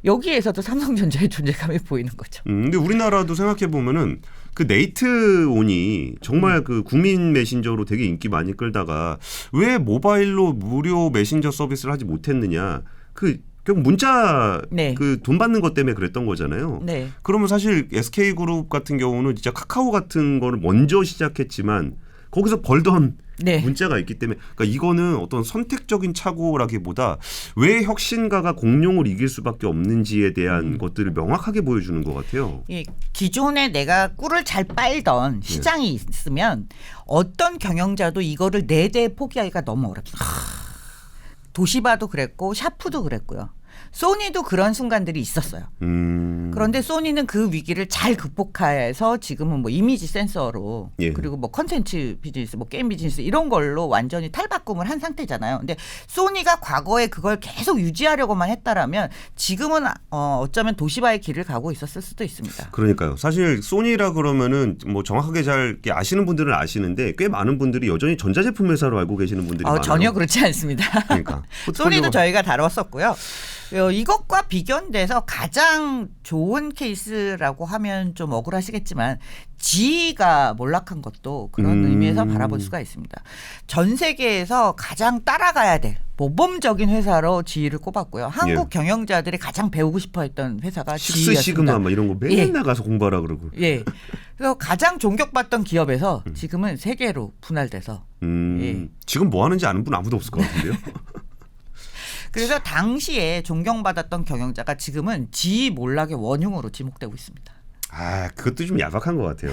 Speaker 2: 여기에서도 삼성전자의 존재감이 보이는 거죠.
Speaker 1: 근데 우리나라도 생각해 보면은 그 네이트온이 정말 그 국민 메신저로 되게 인기 많이 끌다가 왜 모바일로 무료 메신저 서비스를 하지 못했느냐. 결국 문자 그 돈 받는 것 때문에 그랬던 거잖아요.
Speaker 2: 네.
Speaker 1: 그러면 사실 SK그룹 같은 경우는 진짜 카카오 같은 거를 먼저 시작했지만 거기서 벌던 문자가 있기 때문에 그러니까 이거는 어떤 선택적인 착오라기보다 왜 혁신가가 공룡을 이길 수밖에 없는지에 대한 것들을 명확하게 보여주는 것 같아요.
Speaker 2: 기존에 내가 꿀을 잘 빨던 시장이 있으면 어떤 경영자도 이거를 4대 포기하기가 너무 어렵습니다. 도시바도 그랬고 샤프도 그랬고요. 소니도 그런 순간들이 있었어요. 그런데 소니는 그 위기를 잘 극복해서 지금은 뭐 이미지 센서로 그리고 뭐 컨텐츠 비즈니스, 뭐 게임 비즈니스 이런 걸로 완전히 탈바꿈을 한 상태잖아요. 근데 소니가 과거에 그걸 계속 유지하려고만 했다라면 지금은 어쩌면 도시바의 길을 가고 있었을 수도 있습니다.
Speaker 1: 그러니까요. 사실 소니라 그러면은 뭐 정확하게 잘 아시는 분들은 아시는데 꽤 많은 분들이 여전히 전자제품 회사로 알고 계시는 분들이 많아요.
Speaker 2: 전혀 그렇지 않습니다.
Speaker 1: 그러니까
Speaker 2: 소니도 저희가 다뤘었고요. 이것과 비견돼서 가장 좋은 케이스라고 하면 좀 억울하시겠지만 GE가 몰락한 것도 그런 의미에서 바라볼 수가 있습니다. 전 세계에서 가장 따라가야 될 모범적인 회사로 GE를 꼽았고요. 한국 경영자들이 가장 배우고 싶어했던 회사가 GE였습니다.
Speaker 1: 시그마 막 이런 거 맨날 나가서 공부하라 그러고.
Speaker 2: 그래서 가장 존경받던 기업에서 지금은 세계로 분할돼서.
Speaker 1: 지금 뭐 하는지 아는 분 아무도 없을 것 같은데요.
Speaker 2: 그래서 당시에 존경받았던 경영자가 지금은 GE 몰락의 원흉으로 지목되고 있습니다.
Speaker 1: 그것도 좀 야박한 것 같아요.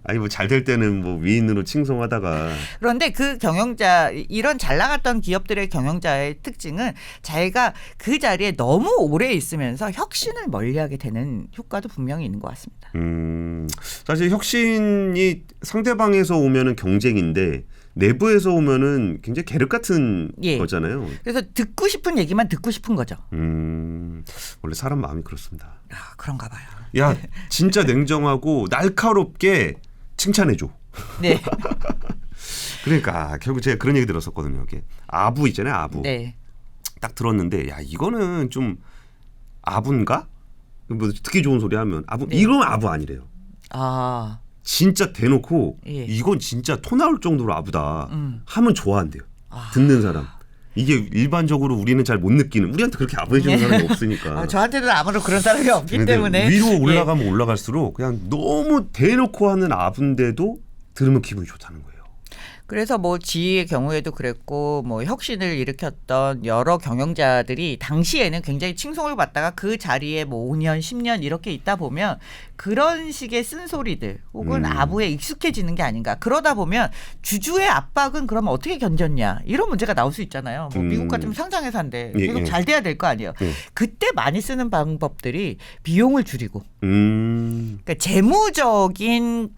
Speaker 1: 아니 뭐 잘 될 때는 뭐 위인으로 칭송하다가.
Speaker 2: 그런데 그 경영자 이런 잘 나갔던 기업들의 경영자의 특징은 자기가 그 자리에 너무 오래 있으면서 혁신을 멀리하게 되는 효과도 분명히 있는 것 같습니다.
Speaker 1: 사실 혁신이 상대방에서 오면은 경쟁인데 내부에서 오면은 굉장히 계륵 같은 거잖아요.
Speaker 2: 그래서 듣고 싶은 얘기만 듣고 싶은 거죠.
Speaker 1: 원래 사람 마음이 그렇습니다.
Speaker 2: 그런가 봐요.
Speaker 1: 야, 진짜 냉정하고 날카롭게 칭찬해줘.
Speaker 2: 네.
Speaker 1: 그러니까 결국 제가 그런 얘기 들었었거든요. 이게 아부 있잖아요. 아부. 딱 들었는데 야 이거는 좀 아부인가? 뭐 듣기 좋은 소리 하면 아부 이건 아부 아니래요. 진짜 대놓고 이건 진짜 토 나올 정도로 아부다 하면 좋아한대요. 듣는 사람. 이게 일반적으로 우리는 잘 못 느끼는 우리한테 그렇게 아부해 주는 사람이 없으니까.
Speaker 2: 저한테는 아무런 그런 사람이 없기 때문에.
Speaker 1: 위로 올라가면 올라갈수록 그냥 너무 대놓고 하는 아부인데도 들으면 기분이 좋다는 거예요.
Speaker 2: 그래서 뭐 GE의 경우에도 그랬고 뭐 혁신을 일으켰던 여러 경영자들이 당시에는 굉장히 칭송을 받다가 그 자리에 뭐 5년, 10년 이렇게 있다 보면 그런 식의 쓴소리들 혹은 아부에 익숙해지는 게 아닌가. 그러다 보면 주주의 압박은 그러면 어떻게 견뎠냐. 이런 문제가 나올 수 있잖아요. 뭐 미국 같으면 상장회사인데 계속 잘 돼야 될 거 아니에요. 그때 많이 쓰는 방법들이 비용을 줄이고 그러니까 재무적인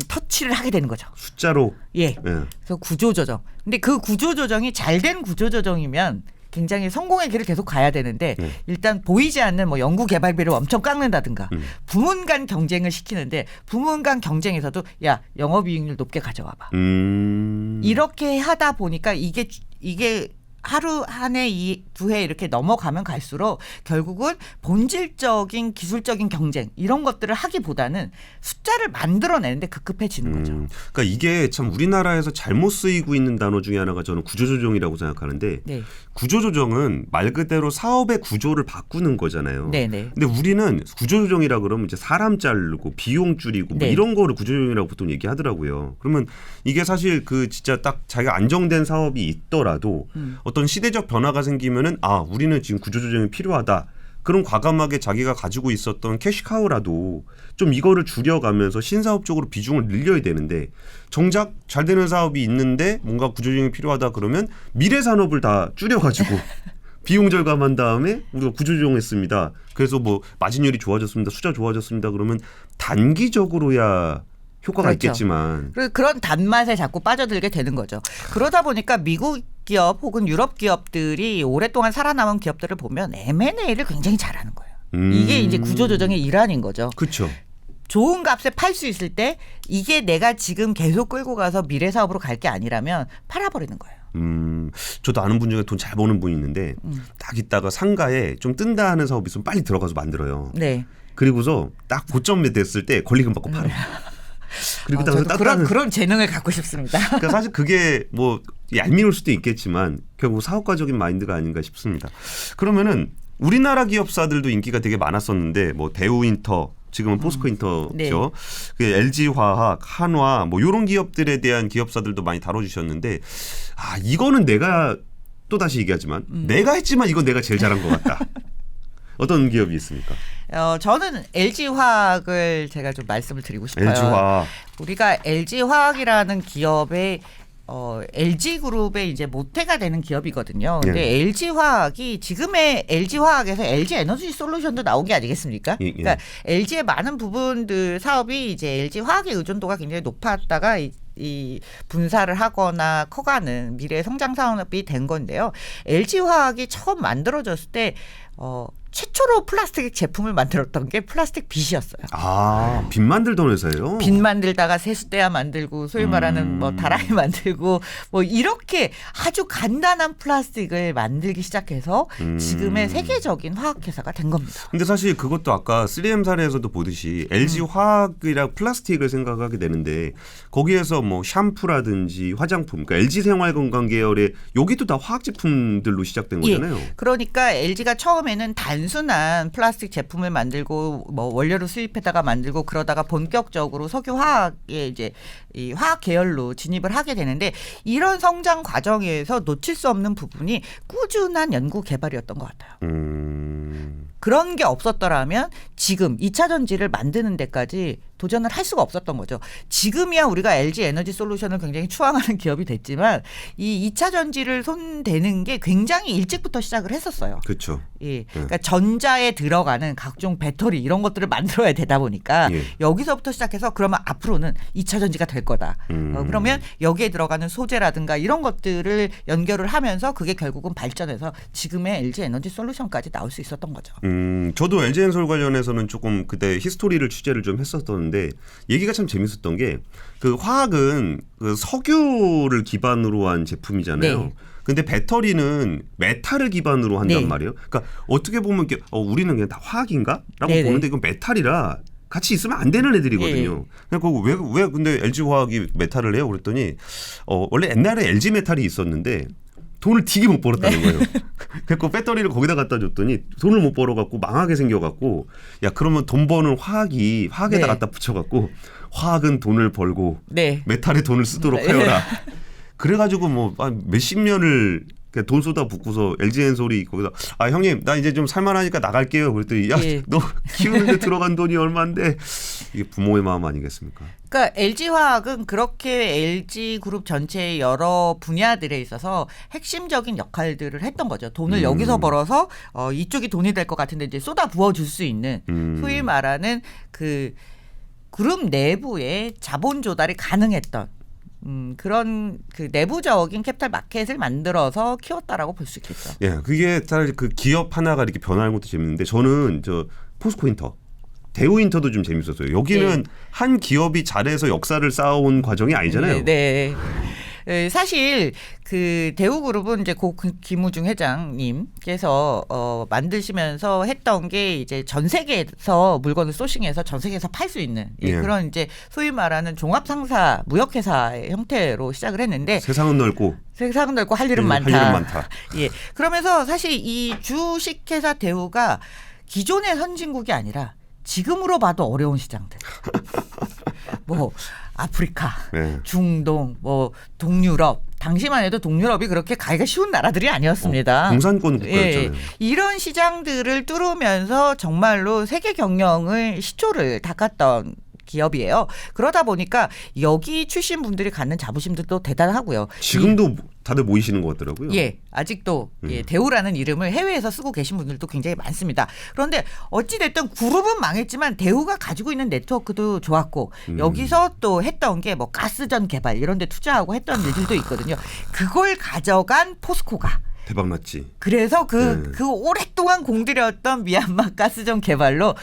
Speaker 2: 터치를 하게 되는 거죠.
Speaker 1: 숫자로.
Speaker 2: 그래서 구조조정. 근데 그 구조조정이 잘된 구조조정이면 굉장히 성공의 길을 계속 가야 되는데 일단 보이지 않는 뭐 연구개발비를 엄청 깎는다든가 부문 간 경쟁을 시키는데 부문 간 경쟁에서도 야 영업이익률 높게 가져와봐. 이렇게 하다 보니까 이게 하루 한 해, 두 해 이렇게 넘어가면 갈수록 결국은 본질적인 기술적인 경쟁 이런 것들을 하기보다는 숫자를 만들어내는데 급급해지는 거죠.
Speaker 1: 그러니까 이게 참 우리나라에서 잘못 쓰이고 있는 단어 중에 하나가 저는 구조조정이라고 생각하는데 구조조정은 말 그대로 사업의 구조를 바꾸는 거잖아요. 근데 우리는 구조조정이라 그러면 이제 사람 자르고 비용 줄이고 뭐 이런 거를 구조조정이라고 보통 얘기하더라고요. 그러면 이게 사실 그 진짜 딱 자기가 안정된 사업이 있더라도 어떤 시대적 변화가 생기면은 우리는 지금 구조조정이 필요하다. 그럼 과감하게 자기가 가지고 있었던 캐시카우라도 좀 이거를 줄여가면서 신사업 쪽으로 비중을 늘려야 되는데 정작 잘 되는 사업이 있는데 뭔가 구조조정이 필요하다 그러면 미래 산업을 다 줄여가지고 비용 절감한 다음에 우리가 구조조정했습니다. 그래서 뭐 마진율이 좋아졌습니다. 숫자 좋아졌습니다. 그러면 단기적으로야 효과가 있겠지만
Speaker 2: 그런 단맛에 자꾸 빠져들게 되는 거죠. 그러다 보니까 미국 기업 혹은 유럽 기업들이 오랫동안 살아남은 기업들을 보면 M&A를 굉장히 잘하는 거예요. 이게 이제 구조조정의 일환인 거죠.
Speaker 1: 그렇죠.
Speaker 2: 좋은 값에 팔 수 있을 때 이게 내가 지금 계속 끌고 가서 미래 사업으로 갈 게 아니라면 팔아버리는 거예요.
Speaker 1: 저도 아는 분 중에 돈 잘 버는 분이 있는데 딱 있다가 상가에 좀 뜬다 하는 사업이 있으면 빨리 들어가서 만들어요.
Speaker 2: 네.
Speaker 1: 그리고서 딱 고점에 됐을 때 권리금 받고 팔아요. 그리고
Speaker 2: 저도 그런 재능을 갖고 싶습니다.
Speaker 1: 그러니까 사실 그게 뭐 얄미울 수도 있겠지만 결국 사업가적인 마인드가 아닌가 싶습니다. 그러면은 우리나라 기업사들도 인기가 되게 많았었는데 뭐 대우인터 지금은 포스코인터죠.
Speaker 2: 네.
Speaker 1: 그 LG화학, 한화 뭐 이런 기업들에 대한 기업사들도 많이 다뤄주셨는데 이거는 내가 또 다시 얘기하지만 내가 했지만 이건 내가 제일 잘한 것 같다. 어떤 기업이 있습니까?
Speaker 2: 저는 LG화학을 제가 좀 말씀을 드리고 싶어요.
Speaker 1: LG화학.
Speaker 2: 우리가 LG화학이라는 기업의 LG그룹의 이제 모태가 되는 기업이거든요. 근데 LG화학이 지금의 LG화학에서 LG에너지 솔루션도 나온 게 아니겠습니까? 그러니까 LG의 많은 부분들 사업이 이제 LG화학의 의존도가 굉장히 높았다가 이 분사를 하거나 커가는 미래 성장 산업이 된 건데요. LG화학이 처음 만들어졌을 때 최초로 플라스틱 제품을 만들었던 게 플라스틱 빗이었어요.
Speaker 1: 빗 만들던 회사예요?
Speaker 2: 빗 만들다가 세숫대야 만들고 소위 말하는 뭐 다라이 만들고 뭐 이렇게 아주 간단한 플라스틱을 만들기 시작해서 지금의 세계적인 화학회사가 된 겁니다.
Speaker 1: 근데 사실 그것도 아까 3M 사례에서도 보듯이 LG 화학이랑 플라스틱을 생각하게 되는데 거기에서 뭐 샴푸라든지 화장품, 그러니까 LG 생활건강 계열의 여기도 다 화학 제품들로 시작된 거잖아요.
Speaker 2: 그러니까 LG가 처음에는 단순한 플라스틱 제품을 만들고 뭐 원료를 수입해다가 만들고 그러다가 본격적으로 석유화학의 이제 이 화학 계열로 진입을 하게 되는데 이런 성장 과정에서 놓칠 수 없는 부분이 꾸준한 연구 개발이었던 것 같아요. 그런 게 없었더라면 지금 2차 전지를 만드는 데까지 도전을 할 수가 없었던 거죠. 지금이야 우리가 LG 에너지 솔루션을 굉장히 추앙하는 기업이 됐지만 이 2차 전지를 손대는 게 굉장히 일찍부터 시작을 했었어요.
Speaker 1: 그렇죠.
Speaker 2: 예. 그러니까 전자에 들어가는 각종 배터리 이런 것들을 만들어야 되다 보니까 여기서부터 시작해서 그러면 앞으로는 2차 전지가 될 거다. 그러면 여기에 들어가는 소재라든가 이런 것들을 연결을 하면서 그게 결국은 발전해서 지금의 LG 에너지 솔루션까지 나올 수 있었던 거죠.
Speaker 1: 저도 LG엔솔 관련해서는 조금 그때 히스토리를 취재를 좀 했었는데 얘기가 참 재밌었던 게 그 화학은 그 석유를 기반으로 한 제품이잖아요.
Speaker 2: 네.
Speaker 1: 근데 배터리는 메탈을 기반으로 한단
Speaker 2: 네.
Speaker 1: 말이에요. 그러니까 어떻게 보면 이게 우리는 그냥 다 화학인가? 라고
Speaker 2: 네네.
Speaker 1: 보는데 이건 메탈이라 같이 있으면 안 되는 애들이거든요. 그러니까 왜 근데 LG화학이 메탈을 해요? 그랬더니 원래 옛날에 LG 메탈이 있었는데 돈을 되게 못 벌었다는 거예요. 그래서 배터리를 거기다 갖다 줬더니 돈을 못 벌어갖고 망하게 생겨갖고 야 그러면 돈 버는 화학에다 갖다 붙여갖고 화학은 돈을 벌고 메탈에 돈을 쓰도록 하여라. 그래가지고 뭐 몇십 년을 돈 쏟아 붓고서 LG엔솔이 거기서 형님 나 이제 좀 살만하니까 나갈게요. 그랬더니 야 너 키우는데 들어간 돈이 얼마인데 이게 부모의 마음 아니겠습니까?
Speaker 2: 그러니까 LG화학은 그렇게 LG그룹 전체의 여러 분야들에 있어서 핵심적인 역할들을 했던 거죠. 돈을 여기서 벌어서 이쪽이 돈이 될 것 같은데 이제 쏟아 부어줄 수 있는 소위 말하는 그 그룹 내부의 자본 조달이 가능했던 그런 그 내부적인 캐피탈 마켓을 만들어서 키웠다라고 볼 수 있겠죠.
Speaker 1: 예, 그게 사실 그 기업 하나가 이렇게 변하는 것도 재밌는데 저는 포스코인터, 대우인터도 좀 재밌었어요. 여기는 한 기업이 잘해서 역사를 쌓아온 과정이 아니잖아요.
Speaker 2: 네. 사실 그 대우그룹은 이제 고 김우중 회장님께서 만드시면서 했던 게 이제 전 세계에서 물건을 소싱해서 전 세계에서 팔 수 있는 그런 이제 소위 말하는 종합상사 무역회사의 형태로 시작을 했는데
Speaker 1: 세상은 넓고
Speaker 2: 할 일은 많다.
Speaker 1: 할 일은 많다.
Speaker 2: 예. 그러면서 사실 이 주식회사 대우가 기존의 선진국이 아니라 지금으로 봐도 어려운 시장들. 뭐 아프리카, 중동, 뭐 동유럽. 당시만 해도 동유럽이 그렇게 가기가 쉬운 나라들이 아니었습니다.
Speaker 1: 공산권 국가였잖아요.
Speaker 2: 이런 시장들을 뚫으면서 정말로 세계 경영을 시초를 닦았던 기업이에요. 그러다 보니까 여기 출신 분들이 갖는 자부심들도 대단하고요.
Speaker 1: 지금도 다들 모이시는 것 같더라고요.
Speaker 2: 예, 아직도 대우라는 이름을 해외에서 쓰고 계신 분들도 굉장히 많습니다. 그런데 어찌됐든 그룹은 망했지만 대우가 가지고 있는 네트워크도 좋았고 여기서 또 했던 게 뭐 가스전 개발 이런 데 투자하고 했던 일들도 있거든요. 그걸 가져간 포스코가
Speaker 1: 대박 났지.
Speaker 2: 그래서 그 오랫동안 공들였던 미얀마 가스전 개발로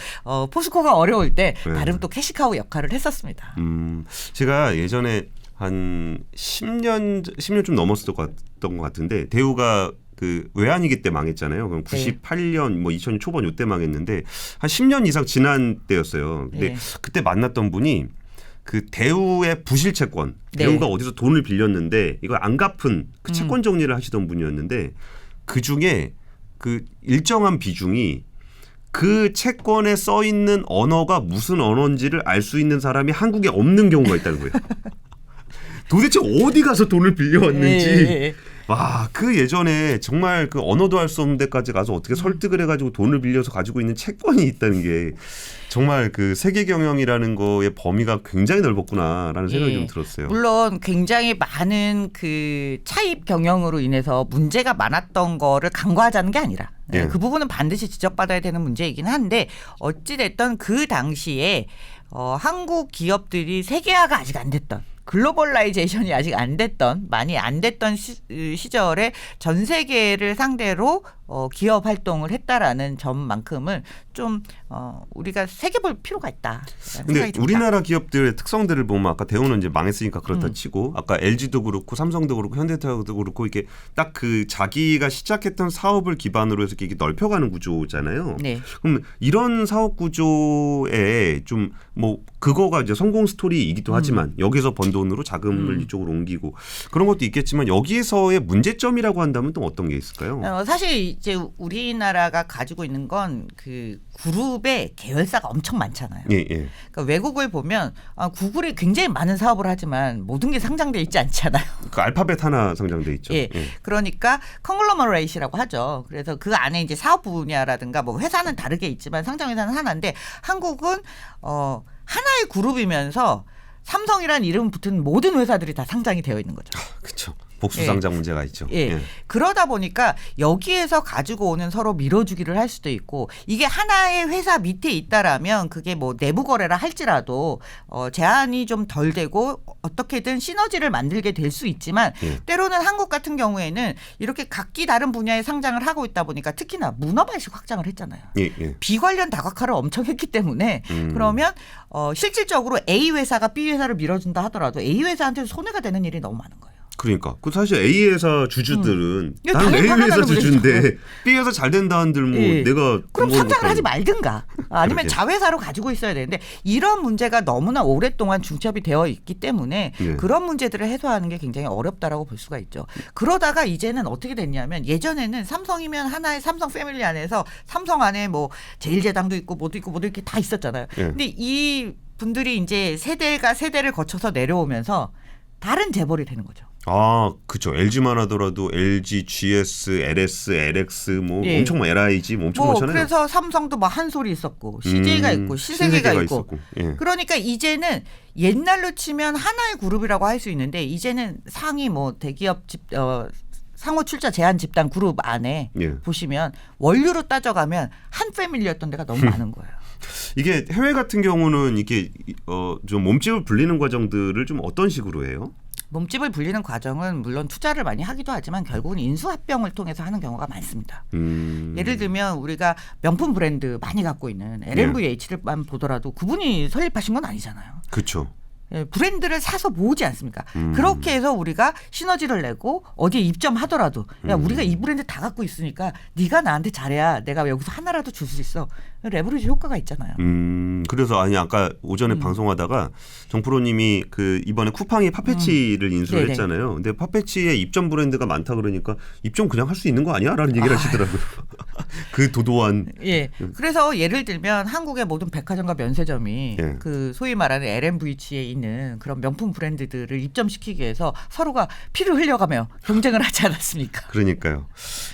Speaker 2: 포스코가 어려울 때 나름 또 캐시카우 역할을 했었습니다.
Speaker 1: 제가 예전에 한 10년 좀 넘었던 것 같은데 대우가 그 외환위기 때 망했잖아요. 그럼 98년 뭐 2000년 초반 요때 망했는데 한 10년 이상 지난 때였어요. 근데 그때 만났던 분이 그 대우의 부실 채권, 대우가 어디서 돈을 빌렸는데 이걸 안 갚은 그 채권 정리를 하시던 분이었는데 그 중에 그 일정한 비중이 그 채권에 써 있는 언어가 무슨 언어인지를 알 수 있는 사람이 한국에 없는 경우가 있다는 거예요. 도대체 어디 가서 돈을 빌려왔는지. 와, 그 예전에 정말 그 언어도 할 수 없는 데까지 가서 어떻게 설득을 해가지고 돈을 빌려서 가지고 있는 채권이 있다는 게 정말 그 세계 경영이라는 거의 범위가 굉장히 넓었구나라는 생각이 좀 들었어요.
Speaker 2: 물론 굉장히 많은 그 차입 경영으로 인해서 문제가 많았던 거를 간과하자는 게 아니라 그 부분은 반드시 지적받아야 되는 문제이긴 한데 어찌됐든 그 당시에 한국 기업들이 세계화가 아직 안 됐던 글로벌라이제이션이 아직 안 됐던 많이 안 됐던 시절에 전 세계를 상대로 기업 활동을 했다라는 점만큼은 좀 우리가 새겨볼 필요가 있다.
Speaker 1: 근데 우리나라 기업들의 특성들을 보면 아까 대우는 이제 망했으니까 그렇다 치고 아까 LG도 그렇고 삼성도 그렇고 현대차도 그렇고 이렇게 딱 그 자기가 시작했던 사업을 기반으로 해서 이렇게 넓혀가는 구조잖아요.
Speaker 2: 네.
Speaker 1: 그럼 이런 사업 구조에 좀 뭐 그거가 이제 성공 스토리이기도 하지만 여기서 번 돈으로 자금을 이쪽으로 옮기고 그런 것도 있겠지만 여기에서의 문제점이라고 한다면 또 어떤 게 있을까요?
Speaker 2: 사실 이제 우리나라가 가지고 있는 건 그 그룹의 계열사가 엄청 많잖아요. 그러니까 외국을 보면 구글이 굉장히 많은 사업을 하지만 모든 게 상장돼 있지 않잖아요.
Speaker 1: 그 알파벳 하나 상장돼 있죠.
Speaker 2: 그러니까 컨글로머레이트라고 하죠. 그래서 그 안에 이제 사업 분야라든가 뭐 회사는 다르게 있지만 상장 회사는 하나인데 한국은 하나의 그룹이면서 삼성이라는 이름 붙은 모든 회사들이 다 상장이 되어 있는 거죠.
Speaker 1: 그렇죠. 복수 상장 문제가 있죠.
Speaker 2: 그러다 보니까 여기에서 가지고 오는 서로 밀어주기를 할 수도 있고 이게 하나의 회사 밑에 있다라면 그게 뭐 내부 거래라 할지라도 제한이 좀 덜 되고 어떻게든 시너지를 만들게 될 수 있지만 때로는 한국 같은 경우에는 이렇게 각기 다른 분야에 상장을 하고 있다 보니까 특히나 문어발식 확장을 했잖아요. 비관련 다각화를 엄청 했기 때문에 그러면 실질적으로 A 회사가 B 회사를 밀어준다 하더라도 A 회사한테 손해가 되는 일이 너무 많은 거예요.
Speaker 1: 그러니까 그 사실 A 회사 주주들은 나는 A 회사 주주인데 B 회사 잘 된다 한들 뭐 내가
Speaker 2: 그럼 상장을 하지 말든가 아니면 자회사로 가지고 있어야 되는데 이런 문제가 너무나 오랫동안 중첩이 되어 있기 때문에 그런 문제들을 해소하는 게 굉장히 어렵다라고 볼 수가 있죠. 그러다가 이제는 어떻게 됐냐면 예전에는 삼성이면 하나의 삼성 패밀리 안에서 삼성 안에 뭐 제일제당도 있고 뭐도 있고 뭐도 이렇게 다 있었잖아요. 근데 이 분들이 이제 세대가 세대를 거쳐서 내려오면서 다른 재벌이 되는 거죠.
Speaker 1: 그렇죠. LG만 하더라도 LG, GS, LS, LX 뭐 엄청 LIG 뭐 엄청 많잖아요.
Speaker 2: 그래서 삼성도 뭐 한솔이 있었고 CJ가 있고 신세계가 있고. 그러니까 이제는 옛날로 치면 하나의 그룹이라고 할 수 있는데 이제는 상위 뭐 대기업 상호 출자 제한 집단 그룹 안에 보시면 원료로 따져가면 한 패밀리였던 데가 너무 많은 거예요.
Speaker 1: 이게 해외 같은 경우는 이게 좀 몸집을 불리는 과정들을 좀 어떤 식으로 해요?
Speaker 2: 몸집을 불리는 과정은 물론 투자를 많이 하기도 하지만 결국은 인수합병을 통해서 하는 경우가 많습니다. 예를 들면 우리가 명품 브랜드 많이 갖고 있는 LMVH를만 보더라도 그분이 설립하신 건 아니잖아요.
Speaker 1: 그렇죠.
Speaker 2: 브랜드를 사서 모으지 않습니까? 그렇게 해서 우리가 시너지를 내고 어디에 입점하더라도 야 우리가 이 브랜드 다 갖고 있으니까 네가 나한테 잘해야 내가 여기서 하나라도 줄 수 있어. 레버리지 효과가 있잖아요.
Speaker 1: 그래서 아까 오전에 방송하다가 정프로님이 그 이번에 쿠팡이 파페치를 인수를 했잖아요. 근데 파페치에 입점 브랜드가 많다 그러니까 입점 그냥 할 수 있는 거 아니야?라는 얘기를 하시더라고요. 그 도도한.
Speaker 2: 그래서 예를 들면 한국의 모든 백화점과 면세점이 그 소위 말하는 LMVH에 있는 그런 명품 브랜드들을 입점시키기 위해서 서로가 피를 흘려가며 경쟁을 하지 않았습니까?
Speaker 1: 그러니까요.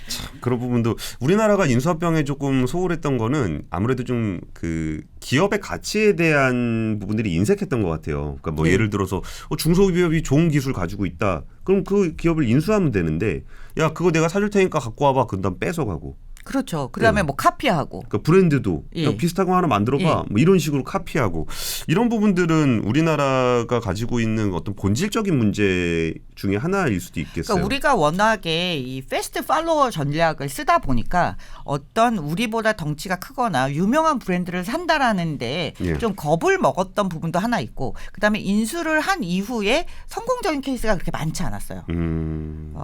Speaker 1: 참 그런 부분도 우리나라가 인수합병에 조금 소홀했던 거는 아무래도 좀 그 기업의 가치에 대한 부분들이 인색했던 것 같아요. 그러니까 뭐 예를 들어서 중소기업이 좋은 기술 가지고 있다. 그럼 그 기업을 인수하면 되는데 야 그거 내가 사줄 테니까 갖고 와봐. 그다음 뺏어가고.
Speaker 2: 그렇죠. 그다음에
Speaker 1: 네.
Speaker 2: 뭐 카피하고.
Speaker 1: 그러니까 브랜드도
Speaker 2: 예.
Speaker 1: 비슷한 거 하나 만들어봐.
Speaker 2: 예.
Speaker 1: 뭐 이런 식으로 카피하고 이런 부분들은 우리나라가 가지고 있는 어떤 본질적인 문제 중에 하나일 수도 있겠어요.
Speaker 2: 그러니까 우리가 워낙에 이 패스트 팔로워 전략을 쓰다 보니까 어떤 우리보다 덩치가 크거나 유명한 브랜드를 산다라는데
Speaker 1: 예.
Speaker 2: 좀 겁을 먹었던 부분도 하나 있고 그다음에 인수를 한 이후에 성공적인 케이스가 그렇게 많지 않았어요.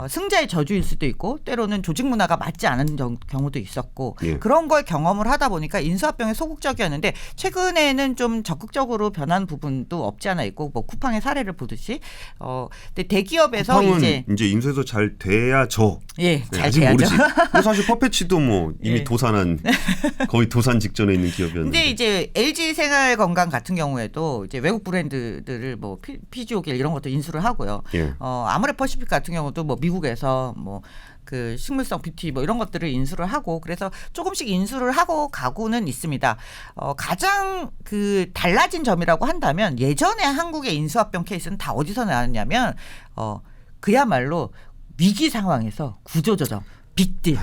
Speaker 2: 승자의 저주일 수도 있고 때로는 조직 문화가 맞지 않은 경우도 있었고
Speaker 1: 예.
Speaker 2: 그런 걸 경험을 하다 보니까 인수합병에 소극적이었는데 최근에는 좀 적극적으로 변한 부분도 없지 않아 있고 뭐 쿠팡의 사례를 보듯이 근데 대기업에서
Speaker 1: 쿠팡은 이제 인수해서 잘 돼야죠.
Speaker 2: 예,
Speaker 1: 네,
Speaker 2: 잘
Speaker 1: 아직
Speaker 2: 돼야죠.
Speaker 1: 모르지. 근데 사실 퍼페치도 뭐 이미
Speaker 2: 예.
Speaker 1: 도산한 거의 도산 직전에 있는 기업이었는데.
Speaker 2: 근데 이제 LG 생활건강 같은 경우에도 이제 외국 브랜드들을 뭐 피지오겔 이런 것도 인수를 하고요.
Speaker 1: 예.
Speaker 2: 아모레퍼시픽 같은 경우도 뭐 미국에서 뭐 그 식물성 뷰티 뭐 이런 것들을 인수를 하고 그래서 조금씩 인수를 하고 가고는 있습니다. 가장 그 달라진 점이라고 한다면 예전에 한국의 인수합병 케이스는 다 어디서 나왔냐면 그야말로 위기 상황에서 구조조정, 빅딜,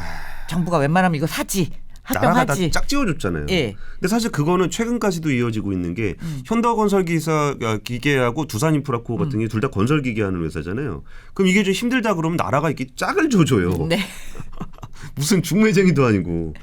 Speaker 2: 정부가 웬만하면 이거 사지.
Speaker 1: 나라가 다
Speaker 2: 합병하지.
Speaker 1: 짝 지어줬잖아요.
Speaker 2: 예.
Speaker 1: 근데 사실 그거는 최근까지도 이어지고 있는 게 현대건설기사 기계하고 두산인프라코어 같은 게 둘 다 건설기계하는 회사잖아요. 그럼 이게 좀 힘들다 그러면 나라가 이렇게 짝을 줘줘요.
Speaker 2: 네.
Speaker 1: 무슨 중매쟁이도 아니고.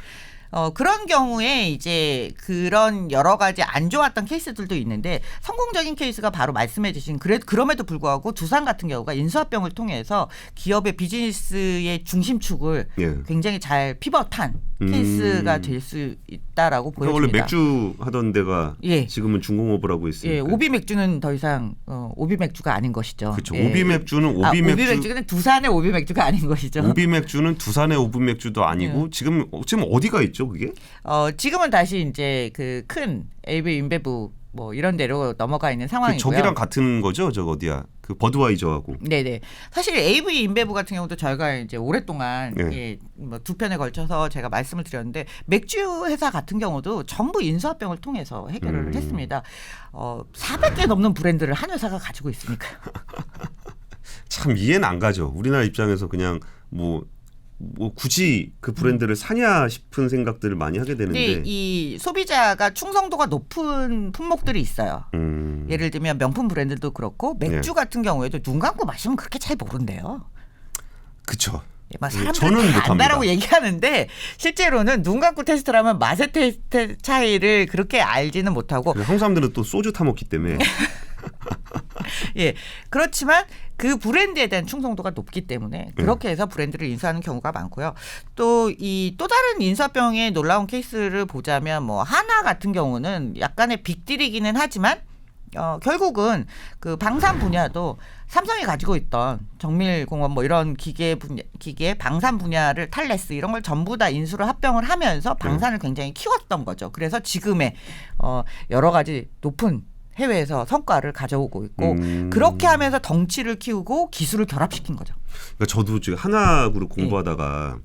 Speaker 2: 그런 경우에 이제 그런 여러 가지 안 좋았던 케이스들도 있는데 성공적인 케이스가 바로 말씀해 주신 그럼에도 불구하고 두산 같은 경우가 인수합병을 통해서 기업의 비즈니스의 중심축을
Speaker 1: 예.
Speaker 2: 굉장히 잘 피벗한 케이스가 될 수 있다라고
Speaker 1: 그러니까
Speaker 2: 보여집니다.
Speaker 1: 원래 맥주 하던 데가
Speaker 2: 예.
Speaker 1: 지금은 중공업을 하고 있으니까.
Speaker 2: 예, 오비 맥주는 더 이상 오비 맥주가 아닌 것이죠.
Speaker 1: 그렇죠.
Speaker 2: 예.
Speaker 1: 오비 맥주는
Speaker 2: 오비 맥주는 두산의 오비 맥주가 아닌 것이죠.
Speaker 1: 오비 맥주는 두산의 오비 맥주도 아니고
Speaker 2: 예.
Speaker 1: 지금 어디가 있죠, 그게?
Speaker 2: 지금은 다시 이제 그 큰 AV 인베브 뭐 이런 데로 넘어가 있는 상황이고요.
Speaker 1: 저기랑 같은 거죠, 저 어디야? 그 버드와이저하고.
Speaker 2: 네네. 사실 AV 인베브 같은 경우도 저희가 이제 오랫동안
Speaker 1: 네.
Speaker 2: 뭐 두 편에 걸쳐서 제가 말씀을 드렸는데 맥주 회사 같은 경우도 전부 인수합병을 통해서 해결을 했습니다. 400개 넘는 브랜드를 한 회사가 가지고 있으니까요.
Speaker 1: 참 이해는 안 가죠. 우리나라 입장에서 그냥 뭐 굳이 그 브랜드를 사냐 싶은 생각들을 많이 하게 되는데.
Speaker 2: 근데 이 소비자가 충성도가 높은 품목들이 있어요. 예를 들면 명품 브랜드도 그렇고 맥주 같은 경우에도 눈 감고 마시면 그렇게 잘 모른대요.
Speaker 1: 그렇죠.
Speaker 2: 막
Speaker 1: 저는
Speaker 2: 사람들은 다
Speaker 1: 못합니다.
Speaker 2: 안다라고 얘기하는데 실제로는 눈 감고 테스트를 하면 맛의 테스트 차이를 그렇게 알지는 못하고
Speaker 1: 한국 사람들은 또 소주 타 먹기 때문에.
Speaker 2: 예 그렇지만 그 브랜드에 대한 충성도가 높기 때문에 그렇게 해서 브랜드를 인수하는 경우가 많고요. 또 다른 인수합병의 놀라운 케이스를 보자면 뭐 하나 같은 경우는 약간의 빅딜이기는 하지만 결국은 그 방산 분야도 삼성이 가지고 있던 정밀공업 뭐 이런 기계 방산 분야를 탈레스 이런 걸 전부 다 인수를 합병을 하면서 방산을 굉장히 키웠던 거죠. 그래서 지금의 여러 가지 높은 해외에서 성과를 가져오고 있고 그렇게 하면서 덩치를 키우고 기술을 결합시킨 거죠.
Speaker 1: 그러니까 저도 지금 한화그룹 공부하다가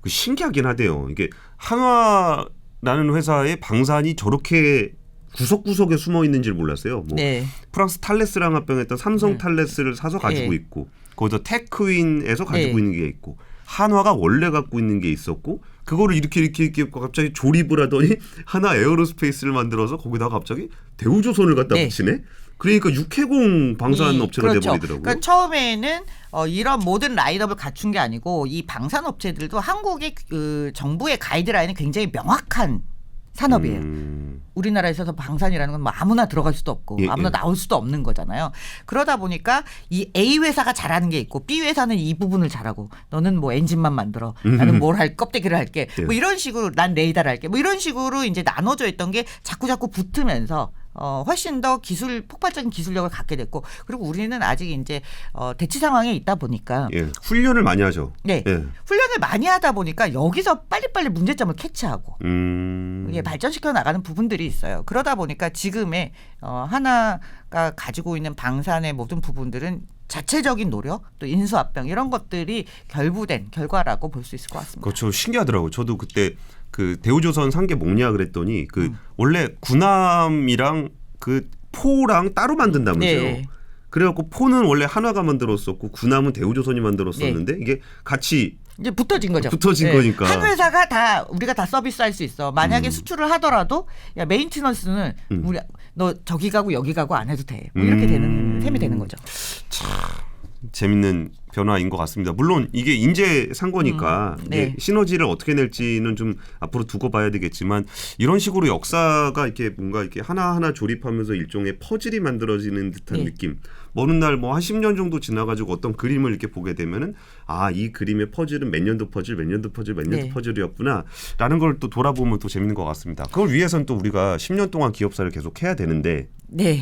Speaker 1: 그 신기하긴 하대요. 이게 한화라는 회사의 방산이 저렇게 구석구석에 숨어 있는지를 몰랐어요. 뭐
Speaker 2: 네.
Speaker 1: 프랑스 탈레스랑 합병했던 삼성 탈레스를 사서 가지고 있고 거기서 테크윈에서 가지고 있는 게 있고 한화가 원래 갖고 있는 게 있었고 그거를 이렇게 갑자기 조립을 하더니 하나 에어로스페이스를 만들어서 거기다가 갑자기 대우조선을 갖다 붙이네. 그러니까 육해공 방산 업체가
Speaker 2: 그렇죠.
Speaker 1: 돼버리더라고요.
Speaker 2: 그러니까 처음에는 이런 모든 라인업을 갖춘 게 아니고 이 방산 업체들도 한국의 그 정부의 가이드라인이 굉장히 명확한 산업이에요. 우리나라에 있어서 방산이라는 건 뭐 아무나 들어갈 수도 없고 아무나 나올 수도 없는 거잖아요. 그러다 보니까 이 A 회사가 잘하는 게 있고 B 회사는 이 부분을 잘하고 너는 뭐 엔진만 만들어 나는 뭘 할 껍데기를 할게 뭐 이런 식으로 난 레이더를 할게 뭐 이런 식으로 이제 나눠져 있던 게 자꾸 붙으면서 훨씬 더 폭발적인 기술력을 갖게 됐고 그리고 우리는 아직 이제 대치 상황에 있다 보니까
Speaker 1: 훈련을 많이 하죠.
Speaker 2: 네, 훈련을 많이 하다 보니까 여기서 빨리빨리 문제점을 캐치하고 이게 발전시켜 나가는 부분들이 있어요. 그러다 보니까 지금의 하나가 가지고 있는 방산의 모든 부분들은 자체적인 노력 또 인수합병 이런 것들이 결부된 결과라고 볼 수 있을 것 같습니다.
Speaker 1: 그렇죠. 신기하더라고요. 저도 그때 그 대우조선 산 게 뭐냐 그랬더니 그 원래 군함이랑 그 포랑 따로 만든다면서요.
Speaker 2: 네.
Speaker 1: 그래갖고 포는 원래 한화가 만들었었고 군함은 대우조선이 만들었었는데 이게 같이
Speaker 2: 이제 붙어진 거죠.
Speaker 1: 붙어진 거니까.
Speaker 2: 한 회사가 다 우리가 다 서비스할 수 있어. 만약에 수출을 하더라도 야 메인티넌스는 우리 너 저기 가고 여기 가고 안 해도 돼. 뭐 이렇게 되는 셈이 되는 거죠.
Speaker 1: 참 재밌는 변화인 것 같습니다. 물론 이게 인재 산 거니까
Speaker 2: 네.
Speaker 1: 시너지를 어떻게 낼지는 좀 앞으로 두고 봐야 되겠지만 이런 식으로 역사가 이렇게 뭔가 이렇게 하나하나 조립하면서 일종의 퍼즐이 만들어지는 듯한 느낌. 어느 날 뭐 한 10년 정도 지나가지고 어떤 그림을 이렇게 보게 되면은 아, 이 그림의 퍼즐은 몇 년도 퍼즐, 몇 년도 퍼즐, 몇 년도 퍼즐이었구나라는 걸 또 돌아보면 또 재밌는 것 같습니다. 그걸 위해서는 또 우리가 10년 동안 기업사를 계속 해야 되는데
Speaker 2: 네.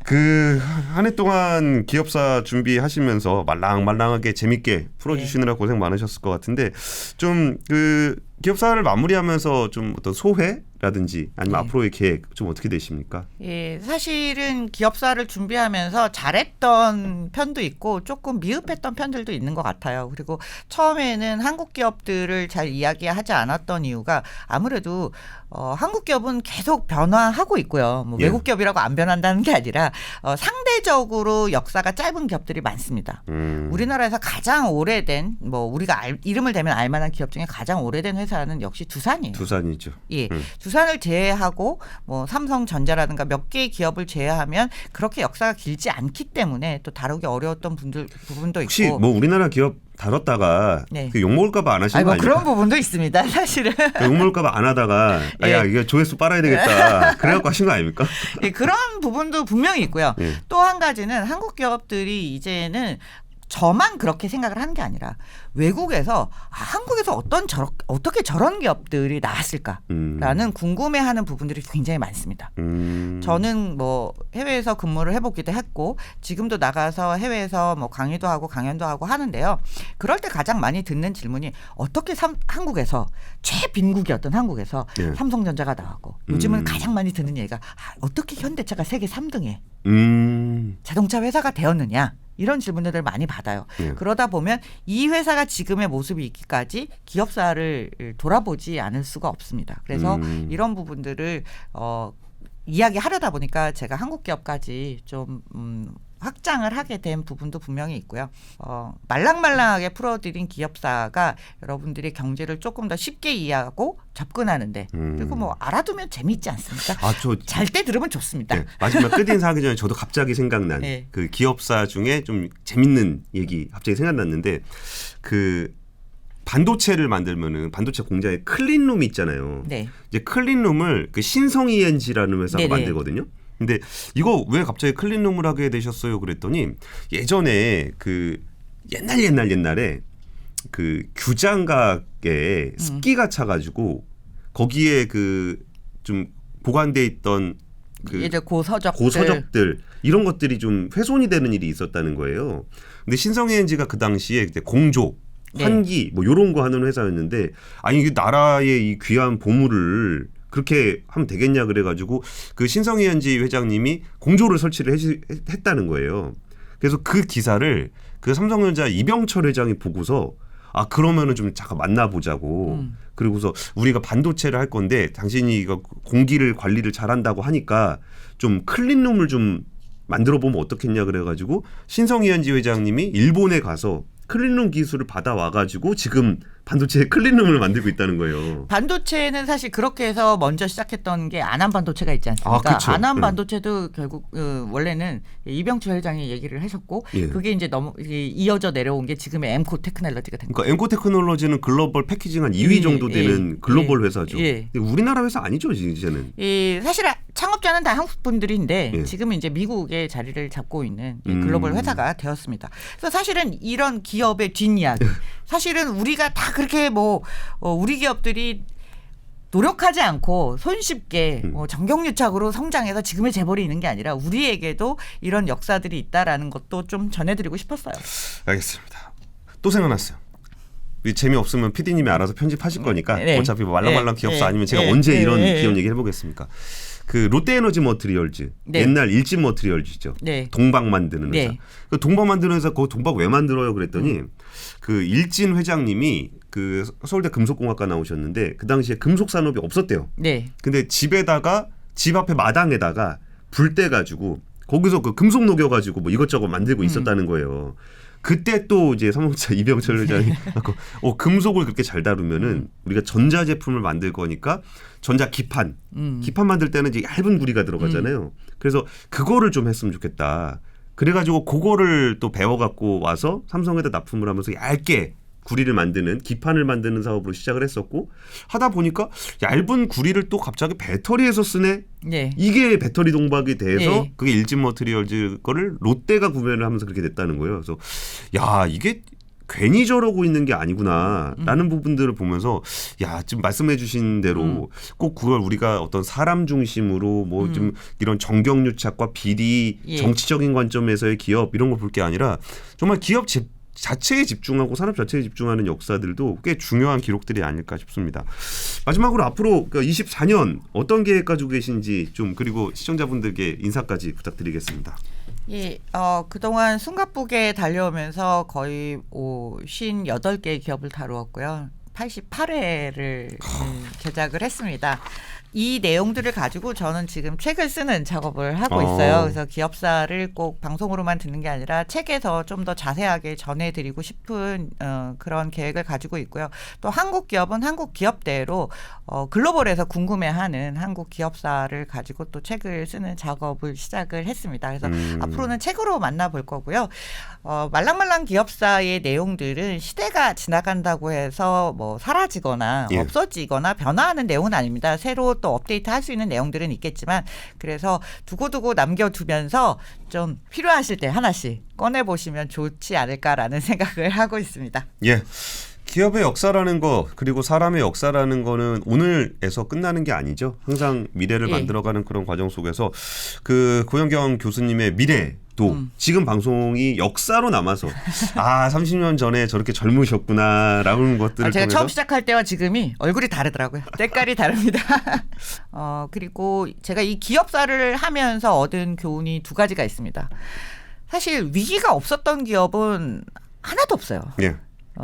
Speaker 1: 그 한 해 동안 기업사 준비하시면서 말랑말랑하게 재밌게 풀어주시느라 고생 많으셨을 것 같은데 좀 그 기업사를 마무리하면서 좀 어떤 소회라든지 아니면 앞으로의 계획 좀 어떻게 되십니까?
Speaker 2: 예, 사실은 기업사를 준비하면서 잘했던 편도 있고 조금 미흡했던 편들도 있는 것 같아요. 그리고 처음에는 한국 기업들을 잘 이야기하지 않았던 이유가 아무래도 한국 기업은 계속 변화하고 있고요. 뭐 외국 기업이라고 안 변한다는 게 아니라 상대적으로 역사가 짧은 기업들이 많습니다. 우리나라에서 가장 오래된 뭐 우리가 이름을 대면 알만한 기업 중에 가장 오래된 회사는 역시 두산이에요.
Speaker 1: 두산이죠.
Speaker 2: 예, 두산을 제외하고 뭐 삼성전자라든가 몇 개의 기업을 제외하면 그렇게 역사가 길지 않기 때문에 또 다루기 어려웠던 부분도
Speaker 1: 혹시
Speaker 2: 있고.
Speaker 1: 뭐 우리나라 기업 다뤘다가 그 욕먹을까봐 안 하시는 거 아니에요?
Speaker 2: 그런 부분도 있습니다. 사실은.
Speaker 1: 욕먹을까봐 안 하다가 야 이게 조회수 빨아야 되겠다. 그래갖고 하신 거 아닙니까?
Speaker 2: 예, 그런 부분도 분명히 있고요. 또 한 가지는 한국 기업들이 이제는 저만 그렇게 생각을 하는 게 아니라 외국에서 한국에서 어떻게 저런 기업들이 나왔을까라는 궁금해하는 부분들이 굉장히 많습니다. 저는 뭐 해외에서 근무를 해보기도 했고 지금도 나가서 해외에서 뭐 강의도 하고 강연도 하고 하는데요. 그럴 때 가장 많이 듣는 질문이 어떻게 한국에서 최빈국이었던 한국에서 삼성전자가 나왔고 요즘은 가장 많이 듣는 얘기가 어떻게 현대차가 세계 3등에 자동차 회사가 되었느냐. 이런 질문들을 많이 받아요. 그러다 보면 이 회사가 지금의 모습이 있기까지 기업사를 돌아보지 않을 수가 없습니다. 그래서 이런 부분들을 이야기하려다 보니까 제가 한국 기업까지 좀 확장을 하게 된 부분도 분명히 있고요. 말랑말랑하게 풀어드린 기업사가 여러분들이 경제를 조금 더 쉽게 이해하고 접근하는데 그리고 뭐 알아두면 재미있지 않습니까? 잘 때 들으면 좋습니다.
Speaker 1: 네, 마지막 끝인사 하기 전에 저도 갑자기 생각난 그 기업사 중에 좀 재밌는 얘기 갑자기 생각났는데 그 반도체를 만들면은 반도체 공장에 클린룸이 있잖아요. 이제 클린룸을 그 신성이엔지라는 회사가 만들거든요. 근데 이거 왜 갑자기 클린룸을 하게 되셨어요? 그랬더니 예전에 그 옛날에 그 규장각에 습기가 차가지고 거기에 그 좀 보관돼 있던 그
Speaker 2: 이제 고서적들
Speaker 1: 이런 것들이 좀 훼손이 되는 일이 있었다는 거예요. 근데 신성이엔지가 그 당시에 이제 공조 환기 뭐 이런 거 하는 회사였는데 아니 이게 나라의 이 귀한 보물을 그렇게 하면 되겠냐 그래가지고 그 신성이엔지 회장님이 공조를 설치를 했다는 거예요. 그래서 그 기사를 그 삼성전자 이병철 회장이 보고서 그러면은 좀 잠깐 만나보자고. 그리고서 우리가 반도체를 할 건데 당신이 이거 공기를 관리를 잘한다고 하니까 좀 클린룸을 좀 만들어 보면 어떻겠냐 그래가지고 신성이엔지 회장님이 일본에 가서 클린룸 기술을 받아와가지고 지금 반도체 클린룸을 만들고 있다는 거예요.
Speaker 2: 반도체는 사실 그렇게 해서 먼저 시작했던 게 아남 반도체가 있지 않습니까? 아남 반도체도 결국 원래는 이병철 회장이 얘기를 하셨고 그게 이제 너무 이어져 내려온 게 지금의 엠코 테크놀로지가 된 거예요.
Speaker 1: 그러니까 엠코 테크놀로지는 글로벌 패키징 한 2위 정도 되는 글로벌 회사죠. 우리나라 회사 아니죠 이제는.
Speaker 2: 사실 창업자는 다 한국 분들인데 지금은 이제 미국에 자리를 잡고 있는 글로벌 회사가 되었습니다. 그래서 사실은 이런 기업의 뒷이야기 사실은 우리가 다 그렇게 뭐 우리 기업들이 노력하지 않고 손쉽게 정경유착으로 성장해서 지금의 재벌이 있는 게 아니라 우리에게도 이런 역사들이 있다라는 것도 좀 전해드리고 싶었어요.
Speaker 1: 알겠습니다. 또 생각났어요. 재미없으면 PD님이 알아서 편집하실 거니까 어차피 말랑말랑 기업사 아니면 제가 언제 이런 기업 얘기를 해보겠습니까. 그 롯데에너지 머티리얼즈 옛날 일진 머티리얼즈죠. 동박 만드는 회사. 그 동박 만드는 회사 그 동박 왜 만들어요 그랬더니 그 일진 회장님이 그 서울대 금속공학과 나오셨는데 그 당시에 금속 산업이 없었대요. 근데 집 앞에 마당에다가 불 떼가지고 거기서 그 금속 녹여가지고 뭐 이것저것 만들고 있었다는 거예요. 그때 또 이제 삼성전자 이병철 회장이 금속을 그렇게 잘 다루면은 우리가 전자 제품을 만들 거니까 전자 기판 만들 때는 이제 얇은 구리가 들어가잖아요. 그래서 그거를 좀 했으면 좋겠다. 그래가지고 그거를 또 배워갖고 와서 삼성에다 납품을 하면서 얇게 구리를 만드는 기판을 만드는 사업으로 시작을 했었고 하다 보니까 얇은 구리를 또 갑자기 배터리에서 쓰네. 네. 이게 배터리 동박이 돼서 네. 그게 일진 머티리얼즈 거를 롯데가 구매를 하면서 그렇게 됐다는 거예요. 그래서 야 이게 괜히 저러고 있는 게 아니구나라는 부분들을 보면서 야 지금 말씀해 주신 대로 꼭 그걸 우리가 어떤 사람 중심으로 뭐 좀 이런 정경유착과 비리 정치적인 관점에서의 기업 이런 걸 볼 게 아니라 정말 기업 자체에 집중하고 산업 자체에 집중하는 역사들도 꽤 중요한 기록들이 아닐까 싶습니다. 마지막으로 앞으로 24년 어떤 계획 가지고 계신지 좀 그리고 시청자분들께 인사까지 부탁드리겠습니다.
Speaker 2: 예, 그동안 숨가쁘게 달려오면서 거의 58개의 기업을 다루었고요. 88회를 제작을 했습니다. 이 내용들을 가지고 저는 지금 책을 쓰는 작업을 하고 있어요. 그래서 기업사를 꼭 방송으로만 듣는 게 아니라 책에서 좀 더 자세하게 전해드리고 싶은 그런 계획을 가지고 있고요. 또 한국 기업은 한국 기업대로 글로벌에서 궁금해하는 한국 기업사를 가지고 또 책을 쓰는 작업을 시작을 했습니다. 그래서 앞으로는 책으로 만나볼 거고요. 말랑말랑 기업사의 내용들은 시대가 지나간다고 해서 뭐 사라지거나 없어지거나 변화하는 내용은 아닙니다. 새로 또 업데이트할 수 있는 내용들은 있겠지만 그래서 두고두고 남겨두면서 좀 필요하실 때 하나씩 꺼내보시면 좋지 않을까라는 생각을 하고 있습니다.
Speaker 1: 예. 기업의 역사라는 거 그리고 사람의 역사라는 거는 오늘에서 끝나는 게 아니죠. 항상 미래를 만들어가는 그런 과정 속에서 그 고현경 교수님의 미래도 지금 방송이 역사로 남아서 30년 전에 저렇게 젊으셨구나라는 것들을
Speaker 2: 제가
Speaker 1: 통해서
Speaker 2: 처음 시작할 때와 지금이 얼굴이 다르더라고요. 때깔이 다릅니다. 그리고 제가 이 기업사를 하면서 얻은 교훈이 두 가지가 있습니다. 사실 위기가 없었던 기업은 하나도 없어요. 예.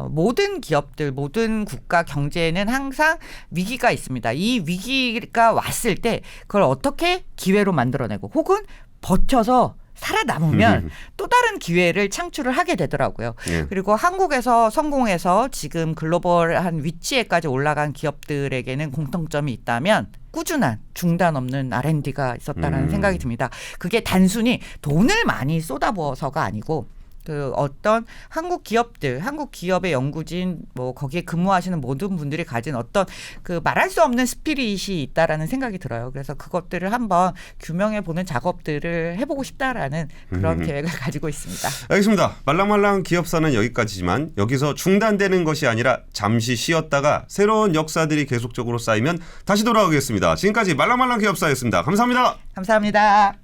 Speaker 2: 모든 기업들, 모든 국가 경제에는 항상 위기가 있습니다. 이 위기가 왔을 때 그걸 어떻게 기회로 만들어내고 혹은 버텨서 살아남으면 또 다른 기회를 창출을 하게 되더라고요. 예. 그리고 한국에서 성공해서 지금 글로벌한 위치에까지 올라간 기업들에게는 공통점이 있다면 꾸준한 중단 없는 R&D가 있었다는 생각이 듭니다. 그게 단순히 돈을 많이 쏟아부어서가 아니고 그 어떤 한국 기업들, 한국 기업의 연구진 뭐 거기에 근무하시는 모든 분들이 가진 어떤 그 말할 수 없는 스피릿이 있다라는 생각이 들어요. 그래서 그것들을 한번 규명해 보는 작업들을 해보고 싶다라는 그런 계획을 가지고 있습니다.
Speaker 1: 알겠습니다. 말랑말랑 기업사는 여기까지지만 여기서 중단되는 것이 아니라 잠시 쉬었다가 새로운 역사들이 계속적으로 쌓이면 다시 돌아오겠습니다. 지금까지 말랑말랑 기업사였습니다. 감사합니다.
Speaker 2: 감사합니다.